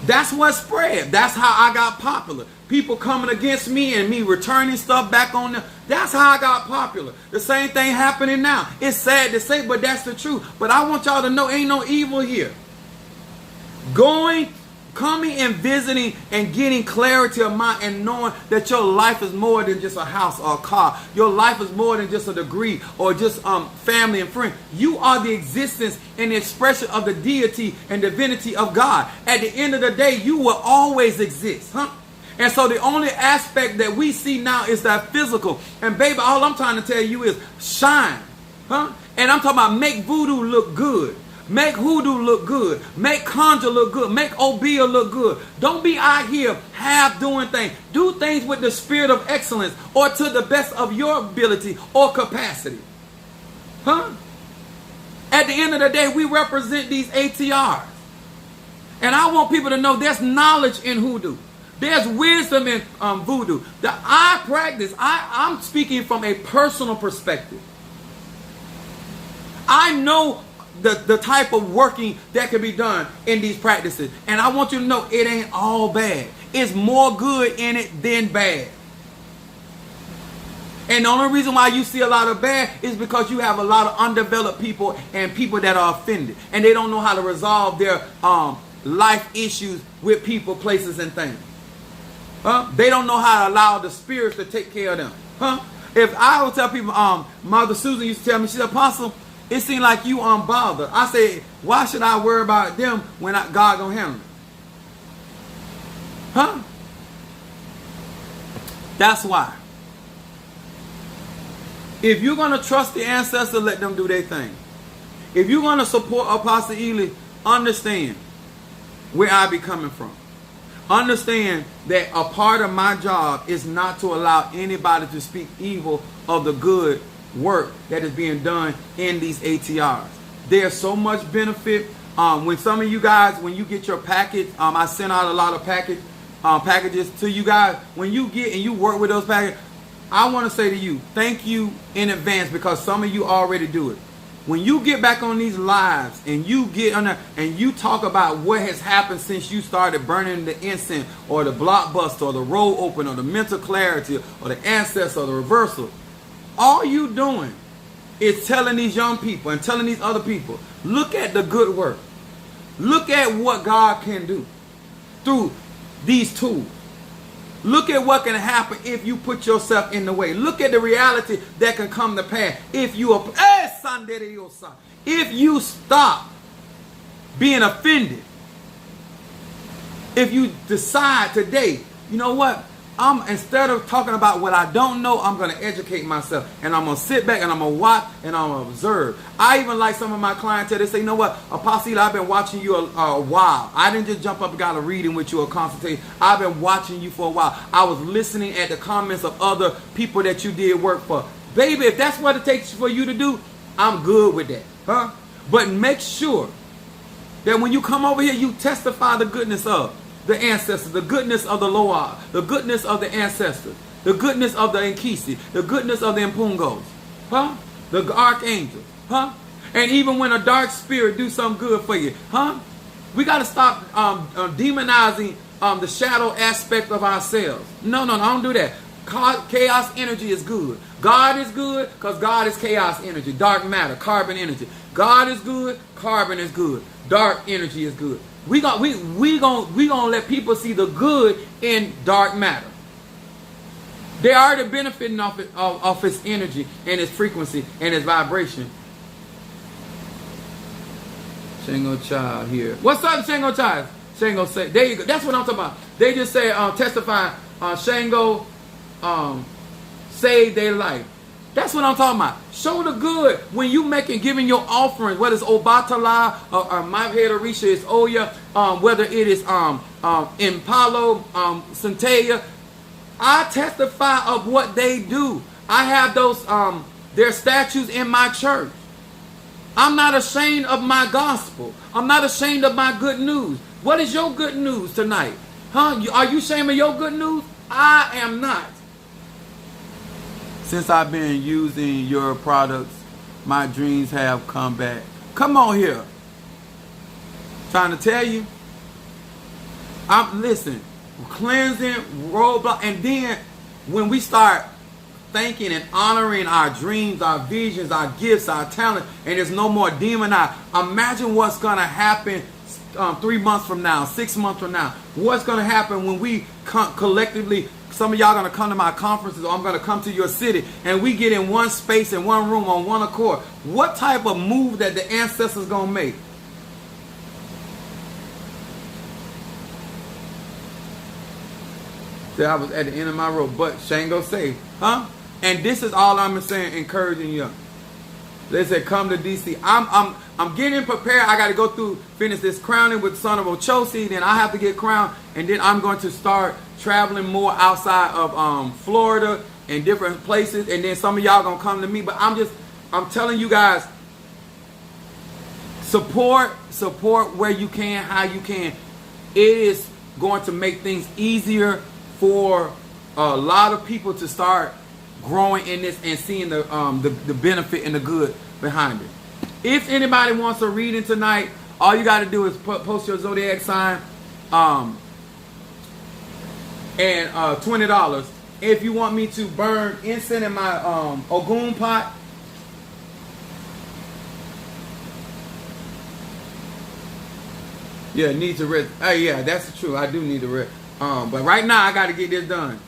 That's what spread. That's how I got popular. People coming against me and me returning stuff back on them. That's how I got popular. The same thing happening now. It's sad to say, but that's the truth. But I want y'all to know ain't no evil here. Coming and visiting and getting clarity of mind and knowing that your life is more than just a house or a car. Your life is more than just a degree or just family and friends. You are the existence and the expression of the deity and divinity of God. At the end of the day, you will always exist. And so the only aspect that we see now is that physical. And baby, all I'm trying to tell you is shine. And I'm talking about make voodoo look good. Make hoodoo look good. Make conjure look good. Make obia look good. Don't be out here half doing things. Do things with the spirit of excellence or to the best of your ability or capacity. At the end of the day, we represent these ATRs. And I want people to know there's knowledge in hoodoo. There's wisdom in voodoo. That I practice. I'm speaking from a personal perspective. I know the type of working that can be done in these practices. And I want you to know it ain't all bad. It's more good in it than bad. And the only reason why you see a lot of bad is because you have a lot of undeveloped people and people that are offended. And they don't know how to resolve their life issues with people, places, and things. They don't know how to allow the spirits to take care of them. If I would tell people, Mother Susan used to tell me, she said, Apostle, it seemed like you unbothered. I said, why should I worry about them when God gonna handle it? That's why. If you're going to trust the ancestors, let them do their thing. If you're going to support Apostle Ely, understand where I be coming from. Understand that a part of my job is not to allow anybody to speak evil of the good work that is being done in these ATRs. There's so much benefit. When some of you guys, when you get your package, I sent out a lot of packages to you guys. When you get and you work with those packages, I want to say to you, thank you in advance, because some of you already do it. When you get back on these lives and you get on there and you talk about what has happened since you started burning the incense or the blockbuster or the road open or the mental clarity or the ancestor or the reversal, all you doing is telling these young people and telling these other people, look at the good work. Look at what God can do through these tools. Look at what can happen if you put yourself in the way. Look at the reality that can come to pass if you stop being offended. If you decide today, you know what? Instead of talking about what I don't know, I'm going to educate myself. And I'm going to sit back and I'm going to watch and I'm going to observe. I even like some of my clientele. They say, you know what, Apostle, I've been watching you a while. I didn't just jump up and got a reading with you or consultation. I've been watching you for a while. I was listening at the comments of other people that you did work for. Baby, if that's what it takes for you to do, I'm good with that. But make sure that when you come over here, you testify the goodness of the ancestors, the goodness of the Loa, the goodness of the ancestors, the goodness of the Nkisi, the goodness of the Impungos, the archangels, and even when a dark spirit do something good for you, we got to stop demonizing the shadow aspect of ourselves. No, don't do that. Chaos energy is good. God is good because God is chaos energy, dark matter, carbon energy. God is good, carbon is good, dark energy is good. We gonna let people see the good in dark matter. They are already benefiting off its energy and its frequency and its vibration. Shango Child here. What's up, Shango Child? Shango say, there you go. That's what I'm talking about. They just say, testify, Shango saved their life. That's what I'm talking about. Show the good when you giving your offerings, whether it's Obatala or My Head Orisha, it's Oya, whether it is Impalo, Centella. I testify of what they do. I have those their statues in my church. I'm not ashamed of my gospel. I'm not ashamed of my good news. What is your good news tonight? Are you ashamed of your good news? I am not. Since I've been using your products, my dreams have come back. Come on here. Trying to tell you. Listen, cleansing, roadblock, and then when we start thanking and honoring our dreams, our visions, our gifts, our talent, and there's no more demonized. Imagine what's going to happen 3 months from now, 6 months from now. What's going to happen when we collectively, some of y'all going to come to my conferences, or I'm going to come to your city, and we get in one space, in one room, on one accord. What type of move that the ancestors going to make? See, I was at the end of my rope, but Shango say, And this is all I'm saying, encouraging you. They said, come to DC. I'm getting prepared. I got to finish this crowning with Son of Ochosi. Then I have to get crowned. And then I'm going to start traveling more outside of Florida and different places. And then some of y'all going to come to me. But I'm telling you guys, support where you can, how you can. It is going to make things easier for a lot of people to start growing in this and seeing the benefit and the good behind it. If anybody wants a reading tonight, all you got to do is post your zodiac sign and $20 If you want me to burn incense in my Ogun pot, yeah, need to rest. Hey, yeah, that's true. I do need to rest. But right now I got to get this done.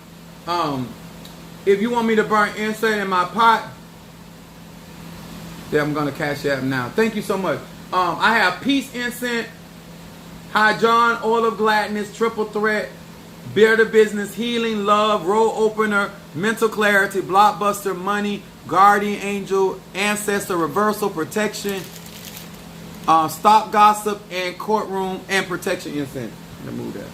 If you want me to burn incense in my pot, then I'm gonna cash that now. Thank you so much. I have peace incense, High John, oil of gladness, triple threat, better business, healing, love, roll opener, mental clarity, blockbuster, money, guardian angel, ancestor, reversal, protection, stop gossip, and courtroom and protection incense. Let me move that.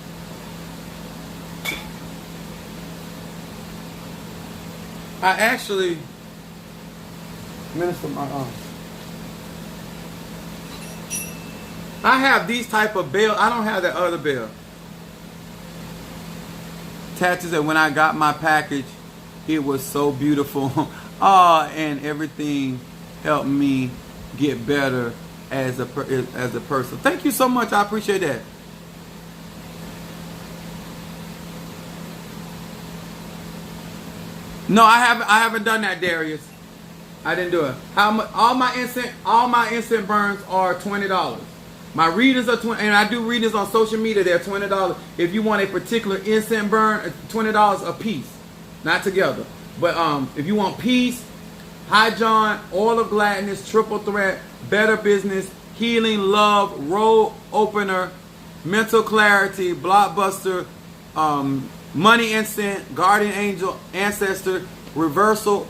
I actually, Minister, I have these type of bell. I don't have that other bell. Tattoo said when I got my package, it was so beautiful. And everything helped me get better as a person. Thank you so much. I appreciate that. No, I haven't done that, Darius. I didn't do it. How much? All my instant burns are $20. My readers are $20, and I do readers on social media. They're $20. If you want a particular incense burn, $20 a piece, not together. But if you want peace, High John, oil of gladness, triple threat, better business, healing, love, roll opener, mental clarity, blockbuster, money incense, guardian angel, ancestor, reversal,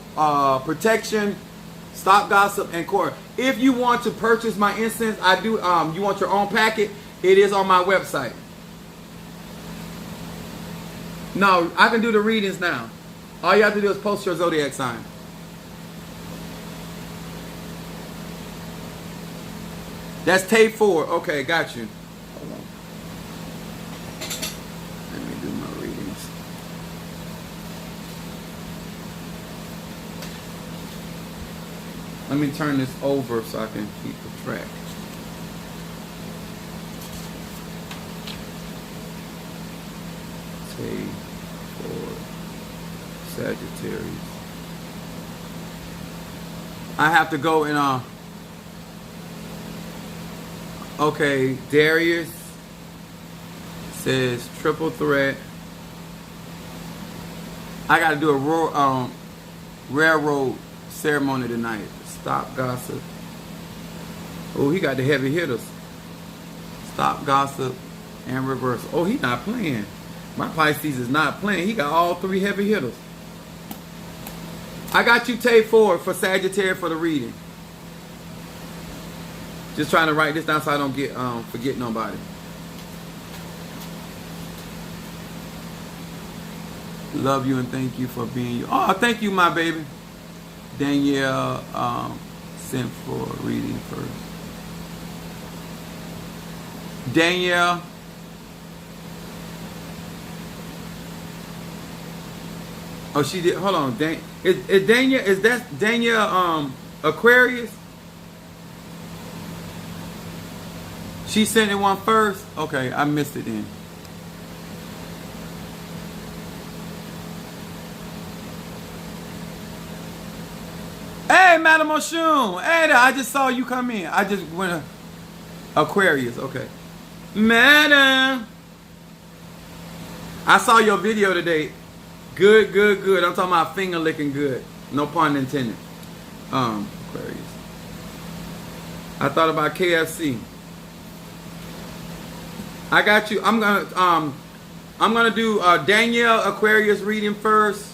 protection, stop gossip, and court. If you want to purchase my incense, I do. You want your own packet? It is on my website. No, I can do the readings now. All you have to do is post your zodiac sign. That's tape 4. Okay, got you. Hold on. Let me do my readings. Let me turn this over so I can keep the track. Tape 4, Sagittarius. I have to go in okay, Darius says triple threat. I got to do a railroad ceremony tonight. Stop gossip. Oh, he got the heavy hitters. Stop gossip and reversal. Oh, he not playing. My Pisces is not playing. He got all 3 heavy hitters. I got you tape 4 for Sagittarius for the reading. Just trying to write this down so I don't get forget nobody. Love you and thank you for being you. Oh, thank you, my baby. Danielle sent for reading first. Danielle. Oh, she did. Hold on. Is Danielle? Is that Danielle Aquarius? She sent it one first? Okay, I missed it then. Hey, Madam Oshun. Hey, I just saw you come in. I just went Aquarius. Okay. Madam. I saw your video today. Good, good, good. I'm talking about finger licking good. No pun intended. Aquarius. I thought about KFC. I got you. I'm gonna do Danielle Aquarius reading first.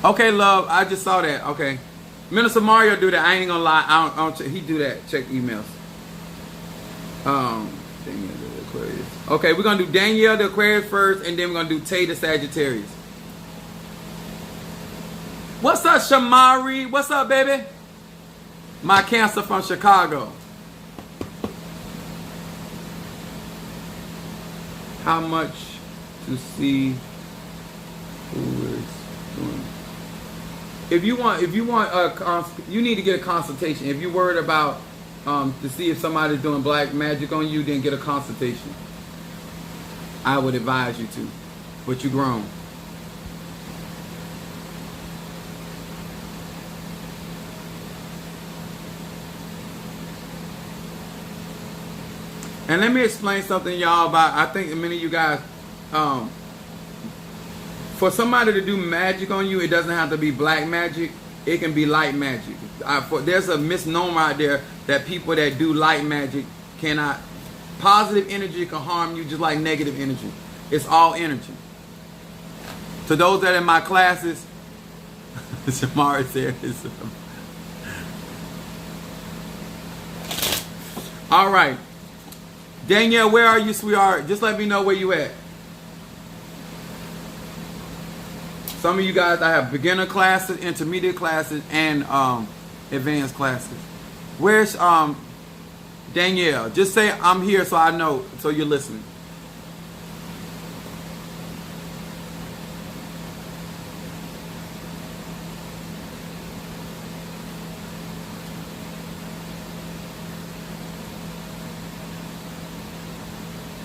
Okay, love. I just saw that. Okay, Minister Mario do that. I ain't gonna lie. I don't he do that. Check emails. Danielle the Aquarius. Okay, we're gonna do Danielle the Aquarius first, and then we're gonna do Tay the Sagittarius. What's up, Shamari? What's up, baby? My Cancer from Chicago. How much to see who is doing? If you want, you need to get a consultation. If you're worried about to see if somebody's doing black magic on you, then get a consultation. I would advise you to. But you grown. And let me explain something, y'all, about, I think many of you guys, for somebody to do magic on you, it doesn't have to be black magic. It can be light magic. There's a misnomer out there that people that do light magic cannot. Positive energy can harm you just like negative energy. It's all energy. To those that are in my classes, Shamara said this. All right. Danielle, where are you, sweetheart? Just let me know where you at. Some of you guys, I have beginner classes, intermediate classes, and advanced classes. Where's Danielle? Just say I'm here so I know, so you're listening.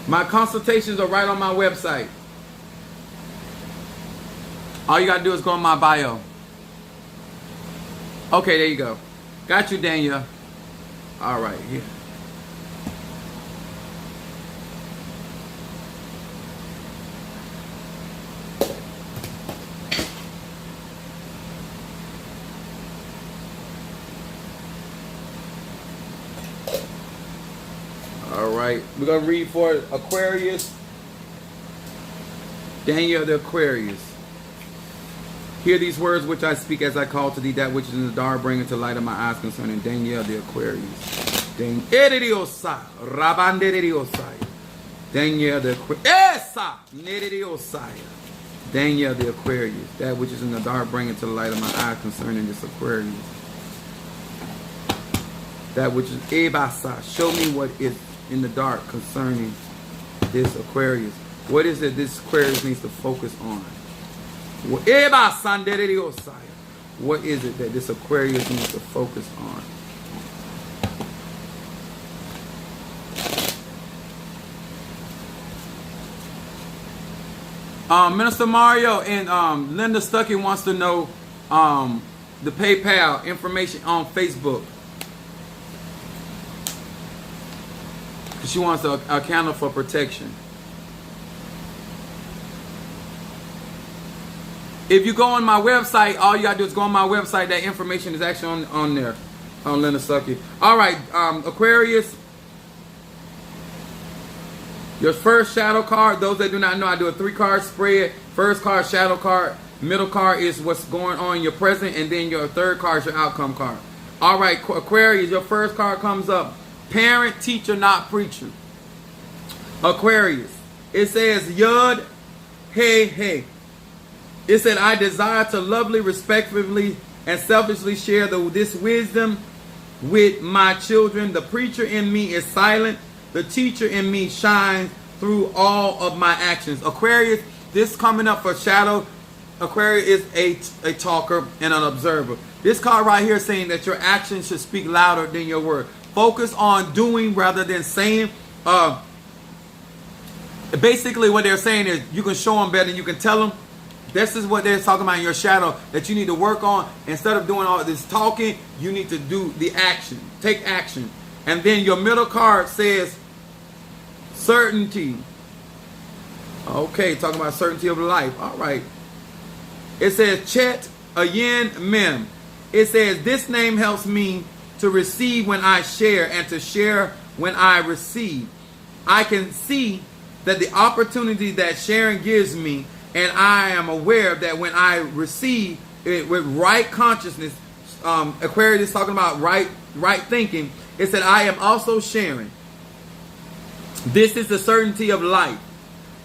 My consultations are right on my website. All you gotta do is go on my bio. Okay, there you go. Got you, Danielle. All right, here. All right, we're gonna read for Aquarius. Danielle the Aquarius. Hear these words which I speak as I call to thee that which is in the dark, bring into light of my eyes concerning Danielle the Aquarius. Danielle the Aquarius. Danielle the Aquarius. That which is in the dark, bring into the light of my eyes concerning this Aquarius. That which is Ebasa. Show me what is in the dark concerning this Aquarius. What is it this Aquarius needs to focus on? What is it that this Aquarius needs to focus on? Minister Mario and Linda Stuckey wants to know the PayPal information on Facebook. She wants to account for protection. If you go on my website, all you gotta do is go on my website. That information is actually on there, on Linda Stuckey. All right, Aquarius. Your first shadow card. Those that do not know, I do a 3-card spread. First card, shadow card. Middle card is what's going on in your present, and then your third card is your outcome card. All right, Aquarius. Your first card comes up. Parent, teacher, not preacher. Aquarius. It says Yud, hey, hey. It said, I desire to lovely, respectfully, and selfishly share this wisdom with my children. The preacher in me is silent. The teacher in me shines through all of my actions. Aquarius, this coming up for shadow. Aquarius is a talker and an observer. This card right here is saying that your actions should speak louder than your word. Focus on doing rather than saying. Basically, what they're saying is you can show them better than you can tell them. This is what they're talking about in your shadow that you need to work on. Instead of doing all this talking, you need to do the action. Take action. And then your middle card says certainty. Okay, talking about certainty of life. All right. It says Chet Ayin Mem. It says this name helps me to receive when I share and to share when I receive. I can see that the opportunity that sharing gives me, and I am aware that when I receive it with right consciousness, Aquarius is talking about right thinking. It said, I am also sharing. This is the certainty of life.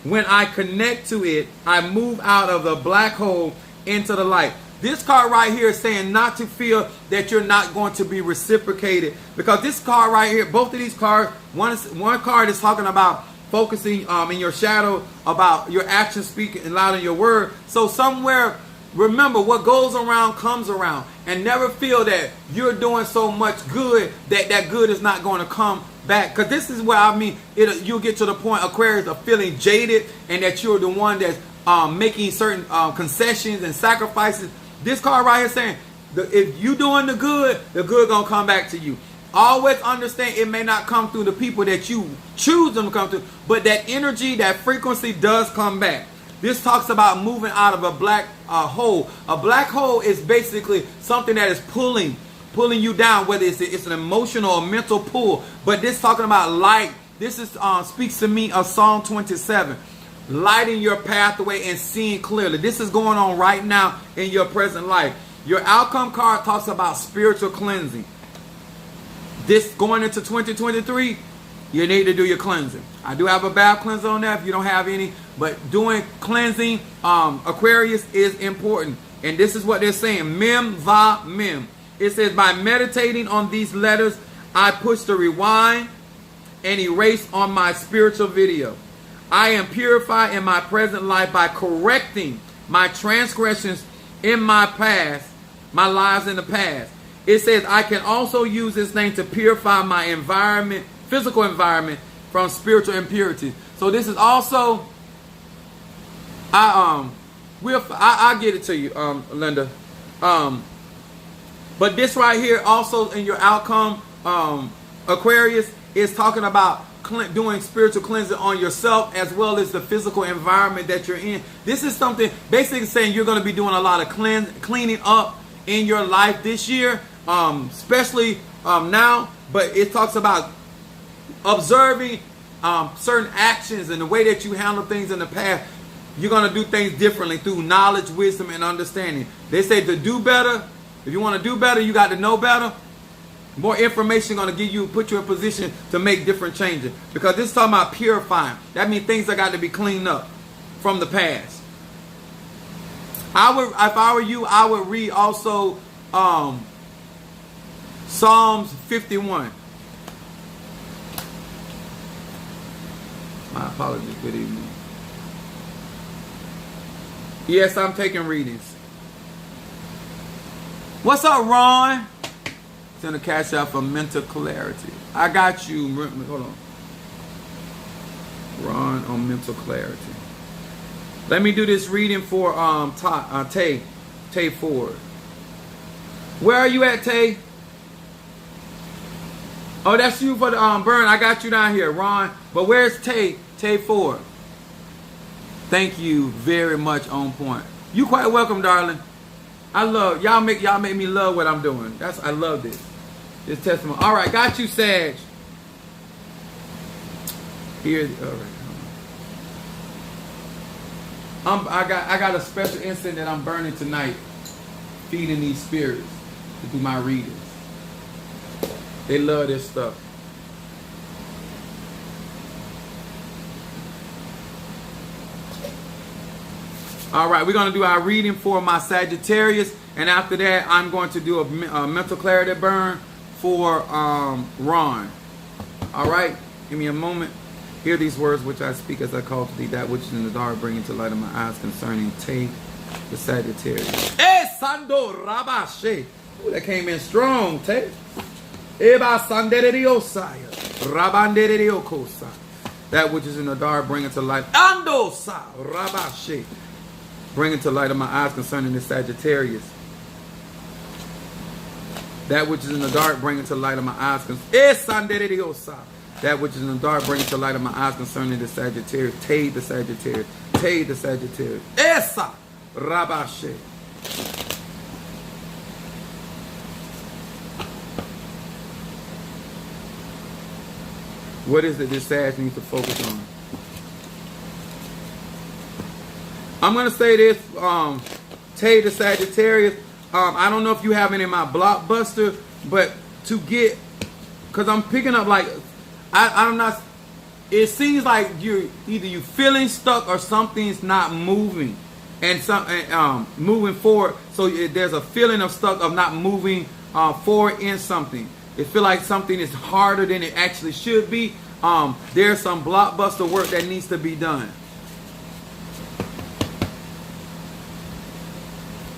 When I connect to it, I move out of the black hole into the light. This card right here is saying not to feel that you're not going to be reciprocated. Because this card right here, both of these cards, one card is talking about focusing in your shadow, about your actions speaking louder than your word. So somewhere, remember, what goes around comes around. And never feel that you're doing so much good that that good is not going to come back. Because this is where I mean, you'll get to the point, Aquarius, of feeling jaded and that you're the one that's making certain concessions and sacrifices. This card right here saying, if you doing the good gonna come back to you. Always understand it may not come through the people that you choose them to come through, but that energy, that frequency does come back. This talks about moving out of a black hole. A black hole is basically something that is pulling you down, whether it's an emotional or mental pull. But this talking about light. This is speaks to me of Psalm 27. Lighting your pathway and seeing clearly. This is going on right now in your present life. Your outcome card talks about spiritual cleansing. This going into 2023, you need to do your cleansing. I do have a bath cleanser on there if you don't have any, but doing cleansing, Aquarius, is important. And this is what they're saying, Mem Va Mem. It says, by meditating on these letters, I push the rewind and erase on my spiritual video. I am purified in my present life by correcting my transgressions in my past, my lives in the past. It says I can also use this name to purify my environment, physical environment, from spiritual impurities. So this is also, I'll get it to you, Linda. But this right here also in your outcome, Aquarius, is talking about doing spiritual cleansing on yourself as well as the physical environment that you're in. This is something basically saying you're going to be doing a lot of cleaning up in your life this year, especially now. But it talks about observing certain actions and the way that you handle things in the past. You're going to do things differently through knowledge, wisdom, and understanding. They say to do better. If you want to do better, you got to know better. More information going to put you in position to make different changes. Because this is talking about purifying. That means things that got to be cleaned up from the past. If I were you, I would read also Psalms 51. My apologies. Good evening. Yes, I'm taking readings. What's up, Ron? Send a cash out for mental clarity. I got you. Hold on. Ron on mental clarity. Let me do this reading for Tay Ford. Where are you at, Tay? Oh, that's you for the burn. I got you down here, Ron. But where's Tay Ford? Thank you very much. On point. You quite welcome, darling. I love y'all. Make me love what I'm doing. I love this testimony. All right, got you, Sag. Here, all right. I got a special incense that I'm burning tonight, feeding these spirits to do my readings. They love this stuff. All right, we're going to do our reading for my Sagittarius, and after that, I'm going to do a mental clarity burn for Ron. All right, give me a moment. Hear these words which I speak as I call to thee, that which is in the dark, bringing to light of my eyes concerning Tay, the Sagittarius. Eh, Sando Rabashe. Ooh, that came in strong, Tay. Eba Sanderediosaya. Rabanderediokosai. That which is in the dark, bringing to light. Andosa Rabashe. Bringing to light of my eyes concerning the Sagittarius. That which is in the dark, bringing to light of my eyes. That which is in the dark, bringing to light of my eyes concerning the Sagittarius. Tay the Sagittarius. Tay the Sagittarius. Esa Rabashe. What is it this Sag needs to focus on? I'm going to say this, Tay the Sagittarius, I don't know if you have any in my blockbuster, but to get, because I'm picking up like, I'm not, it seems like you feeling stuck or something's not moving and moving forward. So there's a feeling of stuck, of not moving forward in something. It feels like something is harder than it actually should be. There's some blockbuster work that needs to be done.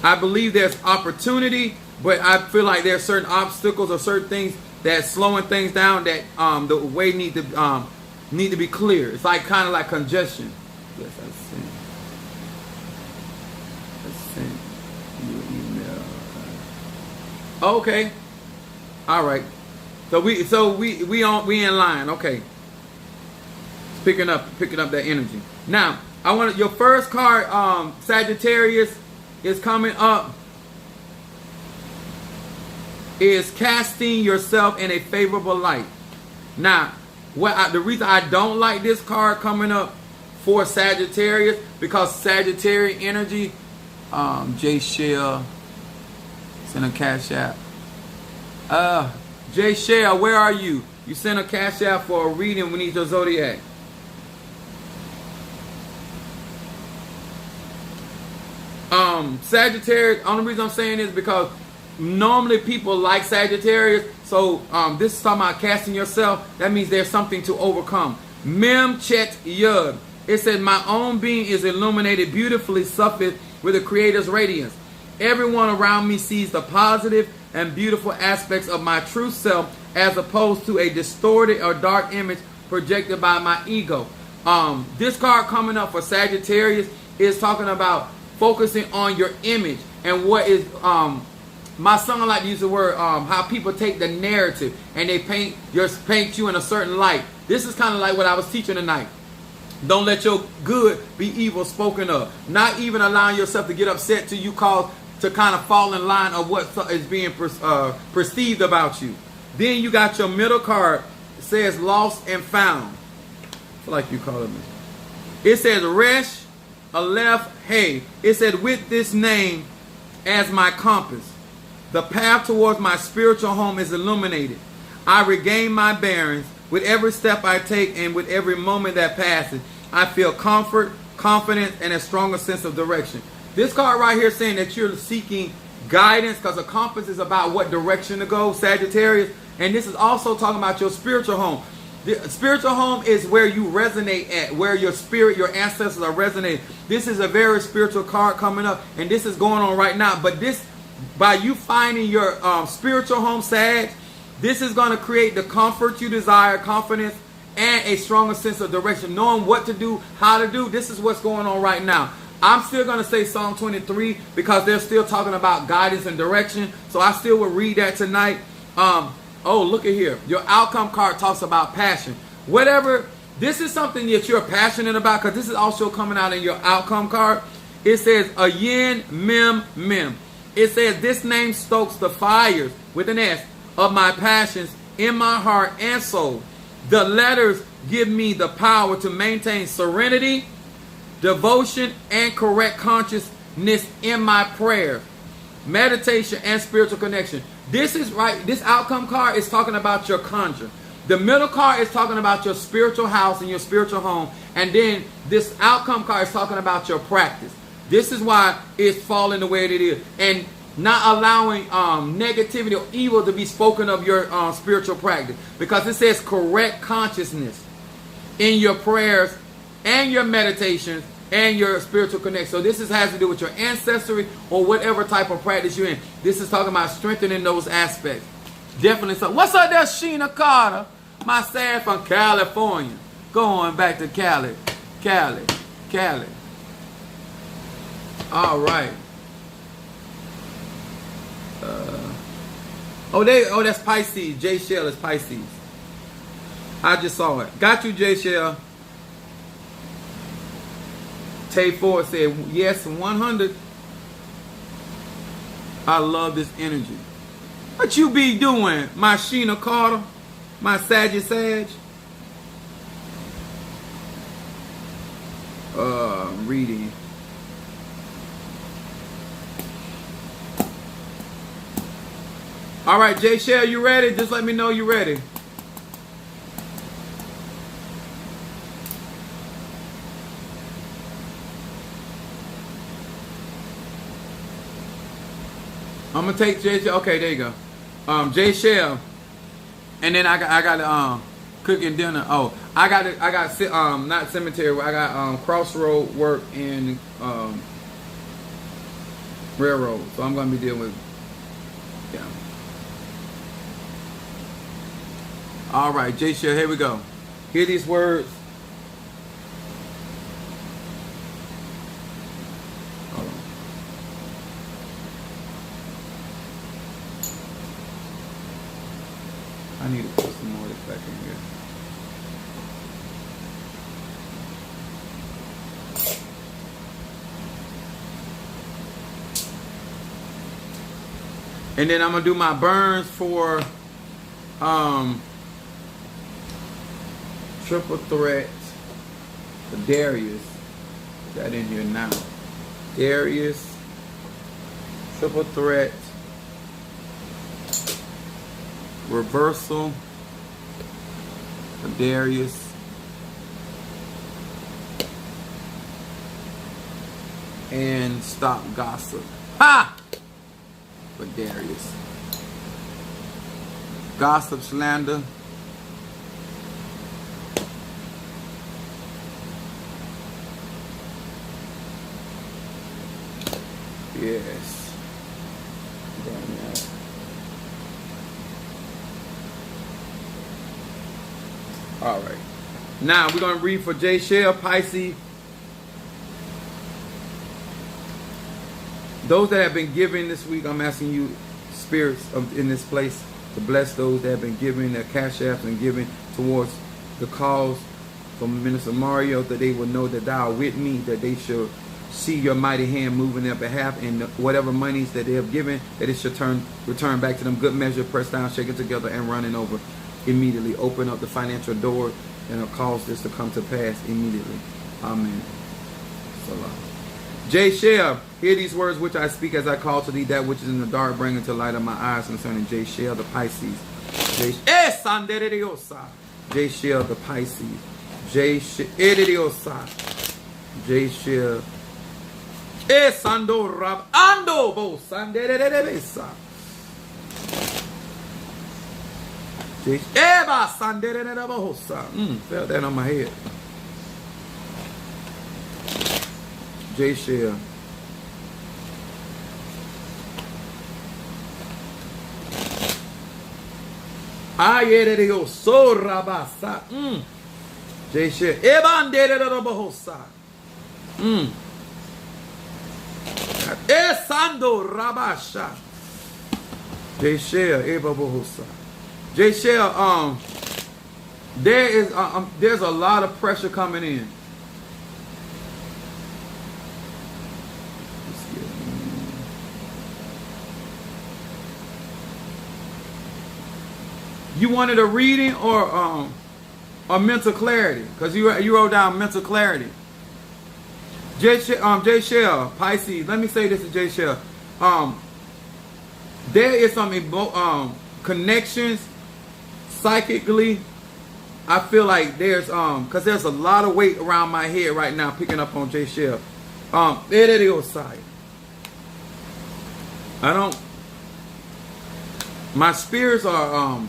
I believe there's opportunity, but I feel like there's certain obstacles or certain things that's slowing things down, that the way need to be clear. It's like kind of like congestion. Yes, I sent you an email. Okay. All right. So we in line. Okay. Picking up that energy. Now, I want your first card, Sagittarius, is coming up. Is casting yourself in a favorable light. Now, the reason I don't like this card coming up for Sagittarius, because Sagittarius energy, Jay Shell, send a cash app. Jay Shell, where are you? You sent a cash app for a reading. We need your zodiac. Sagittarius, only reason I'm saying this because normally people like Sagittarius. So this is talking about casting yourself. That means there's something to overcome. Mem Chet Yud. It says, my own being is illuminated beautifully, suffered with the Creator's radiance. Everyone around me sees the positive and beautiful aspects of my true self, as opposed to a distorted or dark image projected by my ego. This card coming up for Sagittarius is talking about focusing on your image and what is my son like to use the word how people take the narrative and they paint you in a certain light. This is kind of like what I was teaching tonight. Don't let your good be evil spoken of. Not even allowing yourself to get upset till you cause to kind of fall in line of what is being perceived about you. Then you got your middle card. It says lost and found. I feel like you call it. It says Resh Aleph Hey. It said, with this name as my compass, the path towards my spiritual home is illuminated. I regain my bearings. With every step I take and with every moment that passes, I feel comfort, confidence, and a stronger sense of direction. This card right here is saying that you're seeking guidance, because a compass is about what direction to go, Sagittarius. And this is also talking about your spiritual home. The spiritual home is where you resonate at, where your spirit, your ancestors are resonating. This is a very spiritual card coming up, and this is going on right now. But this, by you finding your spiritual home, Sag, this is going to create the comfort you desire, confidence, and a stronger sense of direction, knowing what to do, how to do. This is what's going on right now. I'm still going to say Psalm 23 because they're still talking about guidance and direction. So I still will read that tonight. Oh, look at here. Your outcome card talks about passion. Whatever, this is something that you're passionate about, because this is also coming out in your outcome card. It says Ayin Mem Mem. It says, this name stokes the fires, with an S, of my passions in my heart and soul. The letters give me the power to maintain serenity, devotion, and correct consciousness in my prayer, meditation, and spiritual connection. This is right. This outcome card is talking about your conjure. The middle card is talking about your spiritual house and your spiritual home. And then this outcome card is talking about your practice. This is why it's falling the way it is. And not allowing negativity or evil to be spoken of your spiritual practice. Because it says correct consciousness in your prayers and your meditations and your spiritual connection. So this has to do with your ancestry or whatever type of practice you're in. This is talking about strengthening those aspects. Definitely so. What's up there, Sheena Carter? My Sad from California. Going back to Cali. All right. That's Pisces. Jay Shell is Pisces. I just saw it. Got you, Jay Shell. Tay Ford said, yes, 100. I love this energy. What you be doing, my Sheena Carter? My Sag? Reading. All right, Jay Shell, you ready? Just let me know you ready. I'm gonna take Jay Shell. Okay, there you go. Jay Shell, and then I got cooking dinner. Oh, I got not cemetery. I got crossroad work and railroad. So I'm gonna be dealing with All right, Jay Shell, here we go. Hear these words. Hold on. I need to put some more of this back in here. And then I'm gonna do my burns for triple threat for Darius. Put that in here now. Darius, triple threat, reversal for Darius. And stop gossip. Ha! For Darius. Gossip, slander. Yes. All right. Now we're going to read for Jay Shell, Pisces. Those that have been giving this week, I'm asking you, spirits in this place, to bless those that have been giving their cash apps and giving towards the cause from Minister Mario, that they will know that thou art with me, that they shall see your mighty hand move in their behalf, and whatever monies that they have given, that it shall return back to them, good measure, pressed down, shaken together, and running over immediately. Open up the financial door and it'll cause this to come to pass immediately. Amen. Salah. Jay Shell, hear these words which I speak as I call to thee that which is in the dark, bring into light of my eyes, concerning Jay Shell the Pisces. Jay Shell the Pisces. Jay Shell. Jay Shell. Sando Rab Ando Bo Sanderebesa. Eva Sanderebahosa. Felt that on my head. Jay Shell. Ayereo so rabasa. Jay Shell. Ebanderebahosa. Esando rabasha. Jay Shell. Ebahosa. Jay Shell, there's a lot of pressure coming in. You wanted a reading or mental clarity? Because you wrote down mental clarity. Jay Shell, Pisces. Let me say this to Jay Shell. There is some connections psychically. I feel like there's because there's a lot of weight around my head right now, picking up on Jay Shell. My spirits are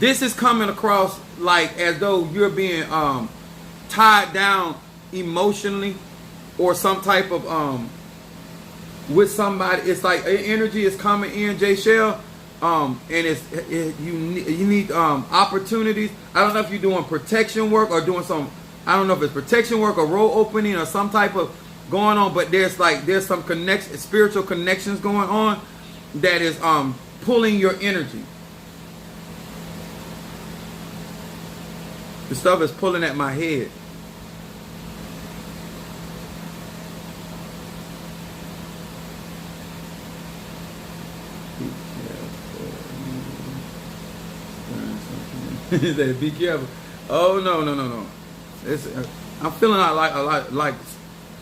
this is coming across like as though you're being tied down emotionally, or some type of with somebody. It's like energy is coming in, Jay Shell, and you need opportunities. I don't know if you're doing protection work or doing some. I don't know if it's protection work or role opening or some type of going on, but there's some connection, spiritual connections going on that is pulling your energy. The stuff is pulling at my head. Be careful. Oh no. I'm feeling a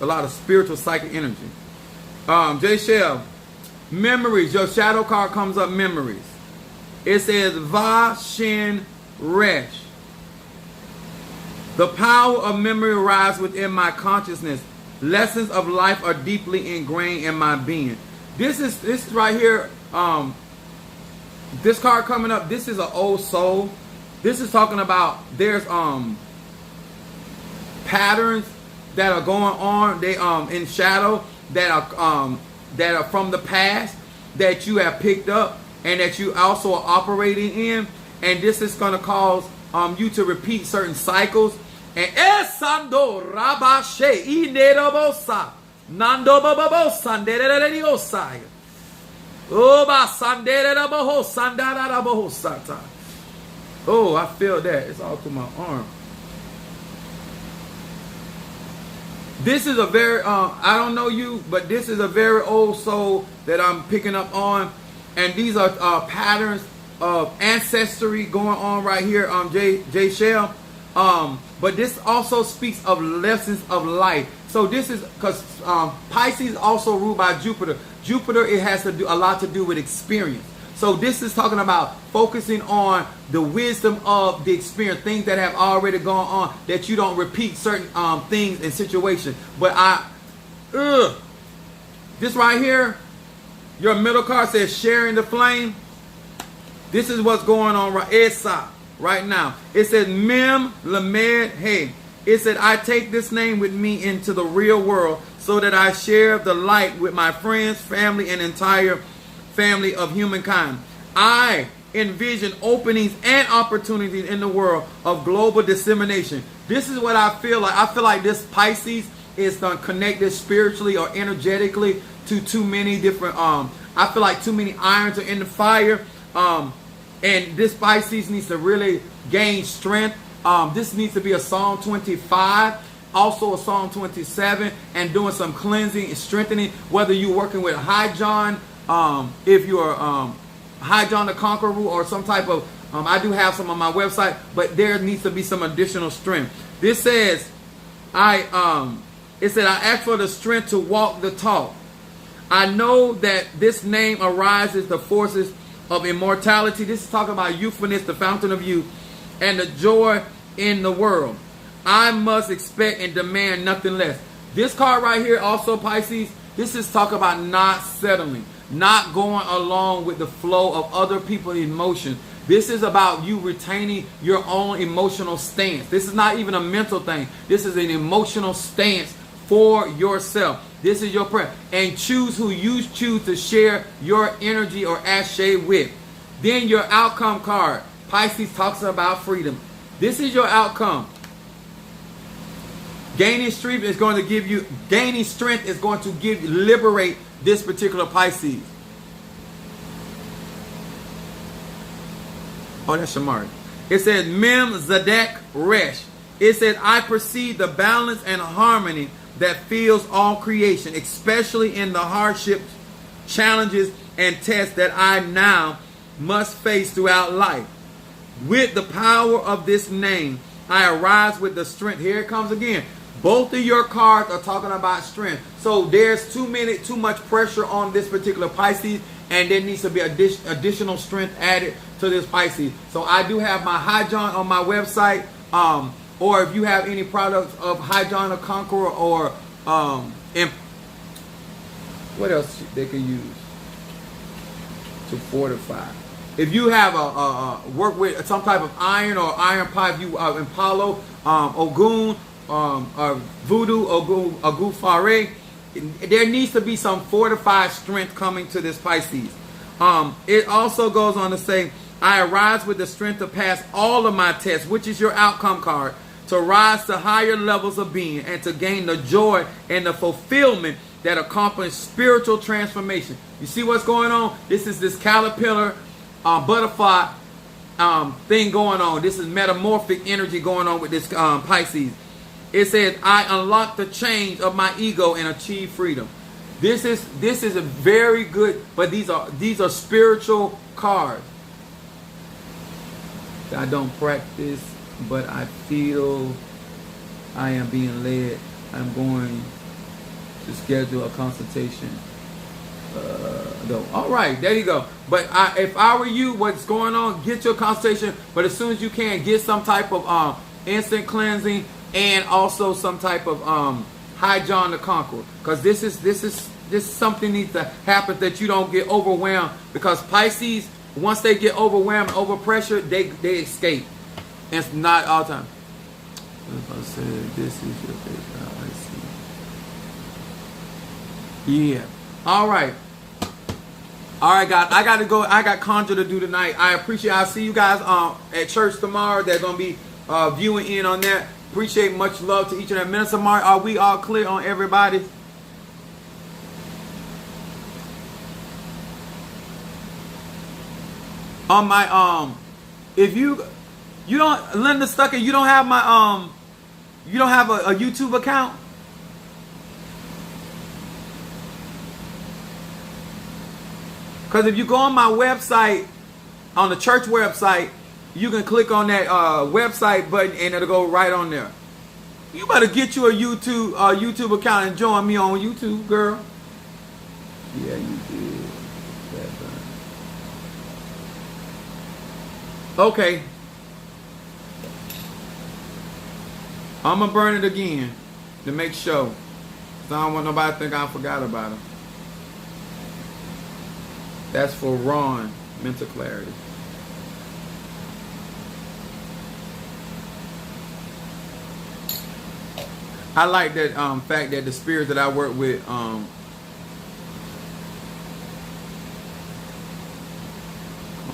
lot of spiritual psychic energy. Jay Shell, memories. Your shadow card comes up, memories. It says Va Shin Resh. The power of memory arises within my consciousness. Lessons of life are deeply ingrained in my being. This right here. This card coming up. This is an old soul. This is talking about there's patterns that are going on. They in shadow that are from the past that you have picked up and that you also are operating in. and this is going to cause you to repeat certain cycles. And esando rabashe inerobosa nando babosa nderereriosai oba sandereraboho sandarabahosata. Oh, I feel that. It's all through my arm. This is a very, I don't know you, but this is a very old soul that I'm picking up on. And these are patterns of ancestry going on right here, Jay Shell. But this also speaks of lessons of life. So this is, because Pisces also ruled by Jupiter. Jupiter, it has to do a lot to do with experience. So this is talking about focusing on the wisdom of the experience, things that have already gone on, that you don't repeat certain things and situations. But this right here, your middle card says sharing the flame. This is what's going on right now. It says Mem Lamed Hey. It said, I take this name with me into the real world so that I share the light with my friends, family, and entire family of humankind. I envision openings and opportunities in the world of global dissemination. This is what I feel like. I feel like this Pisces is connected spiritually or energetically to too many different, I feel like too many irons are in the fire. And this Pisces needs to really gain strength. This needs to be a Psalm 25, also a Psalm 27, and doing some cleansing and strengthening, whether you're working with High John, if you're High John the Conqueror, or some type of, I do have some on my website, but there needs to be some additional strength. This says, it said, I ask for the strength to walk the talk. I know that this name arises the forces of immortality. This is talking about youthfulness, the fountain of youth, and the joy in the world. I must expect and demand nothing less. This card right here, also Pisces, this is talking about not settling, not going along with the flow of other people's emotions. This is about you retaining your own emotional stance. This is not even a mental thing. This is an emotional stance for yourself. This is your prayer. And choose who you choose to share your energy or ashe with. Then your outcome card. Pisces talks about freedom. This is your outcome. Gaining strength is going to give you, liberate this particular Pisces. Oh, that's Shamari. It says, Mem Zadek Resh. It says, I perceive the balance and harmony that fills all creation, especially in the hardships, challenges, and tests that I now must face throughout life. With the power of this name, I arise with the strength. Here it comes again. Both of your cards are talking about strength. So there's too much pressure on this particular Pisces, and there needs to be additional strength added to this Pisces. So I do have my High John on my website, or if you have any products of High John the Conqueror, or what else they can use to fortify. If you have work with some type of iron or iron pipe, you Impalo, Ogun, Voodoo, Ogun Fare, there needs to be some fortified strength coming to this Pisces. It also goes on to say, I arise with the strength to pass all of my tests, which is your outcome card, to rise to higher levels of being and to gain the joy and the fulfillment that accomplish spiritual transformation. You see what's going on? This is this caterpillar, butterfly thing going on. This is metamorphic energy going on with this Pisces. It says, I unlock the chains of my ego and achieve freedom. This is a very good, but these are spiritual cards. I don't practice, but I feel I am being led. I'm going to schedule a consultation. All right, there you go. But if I were you, what's going on? Get your consultation, but as soon as you can, get some type of instant cleansing, and also some type of High John the Conqueror, because this is something needs to happen, that you don't get overwhelmed, because Pisces, once they get overwhelmed, over pressure, they escape. And it's not all the time. If I said this is your favorite, I see. Yeah. All right. All right, guys. I got to go. I got conjure to do tonight. I appreciate. I'll see you guys at church tomorrow. They're gonna be viewing in on that. Appreciate much love to each and every Minister Mark. Are we all clear on everybody? On my if you don't, Linda Stucker, you don't have my you don't have a YouTube account. Because if you go on my website, on the church website, you can click on that website button and it'll go right on there. You better get you a YouTube account and join me on YouTube, girl. Yeah, you did. Okay. I'm going to burn it again to make sure. 'Cause I don't want nobody to think I forgot about it. That's for Ron, mental clarity. I like that fact that the spirits that I work with come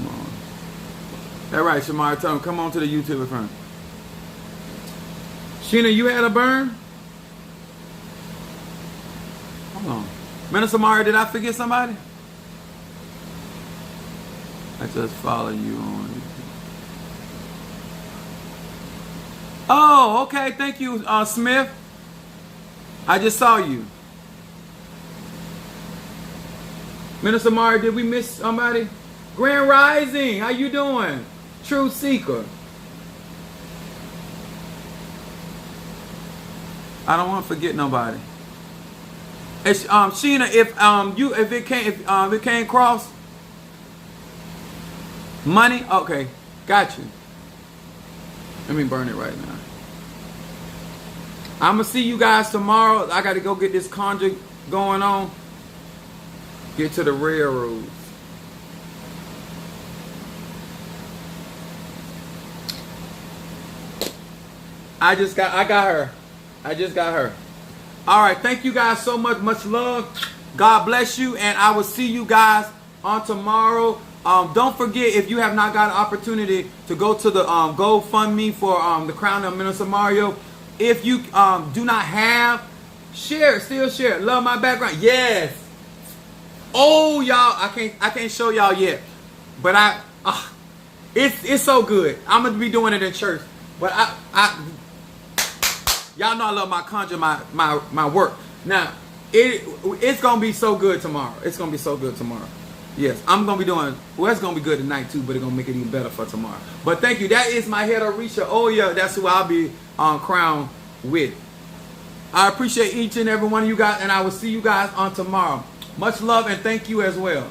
on. All right, Shamar, tell him, come on to the YouTube front. Sheena, you had a burn? Hold on. Minister Mari, did I forget somebody? I just follow you on YouTube. Oh, okay. Thank you, Smith. I just saw you. Minister Mari, did we miss somebody? Grand Rising, how you doing? Truth Seeker. I don't want to forget nobody. It's, Sheena, if it can't cross money, okay, got you. Let me burn it right now. I'm gonna see you guys tomorrow. I got to go get this conjure going on. Get to the railroads. I got her. I just got her. All right. Thank you guys so much. Much love. God bless you. And I will see you guys on tomorrow. Don't forget, if you have not got an opportunity to go to the GoFundMe for the Crown of Minister Mario. If you do not have, share it. Still share it. Love my background. Yes. Oh, y'all. I can't show y'all yet. But it's so good. I'm going to be doing it in church. But y'all know I love my conjure, my work. Now, it's going to be so good tomorrow. It's going to be so good tomorrow. Yes, I'm going to be doing, well, it's going to be good tonight too, but it's going to make it even better for tomorrow. But thank you. That is my head of Risha. Oh, yeah, that's who I'll be crowned with. I appreciate each and every one of you guys, and I will see you guys on tomorrow. Much love and thank you as well.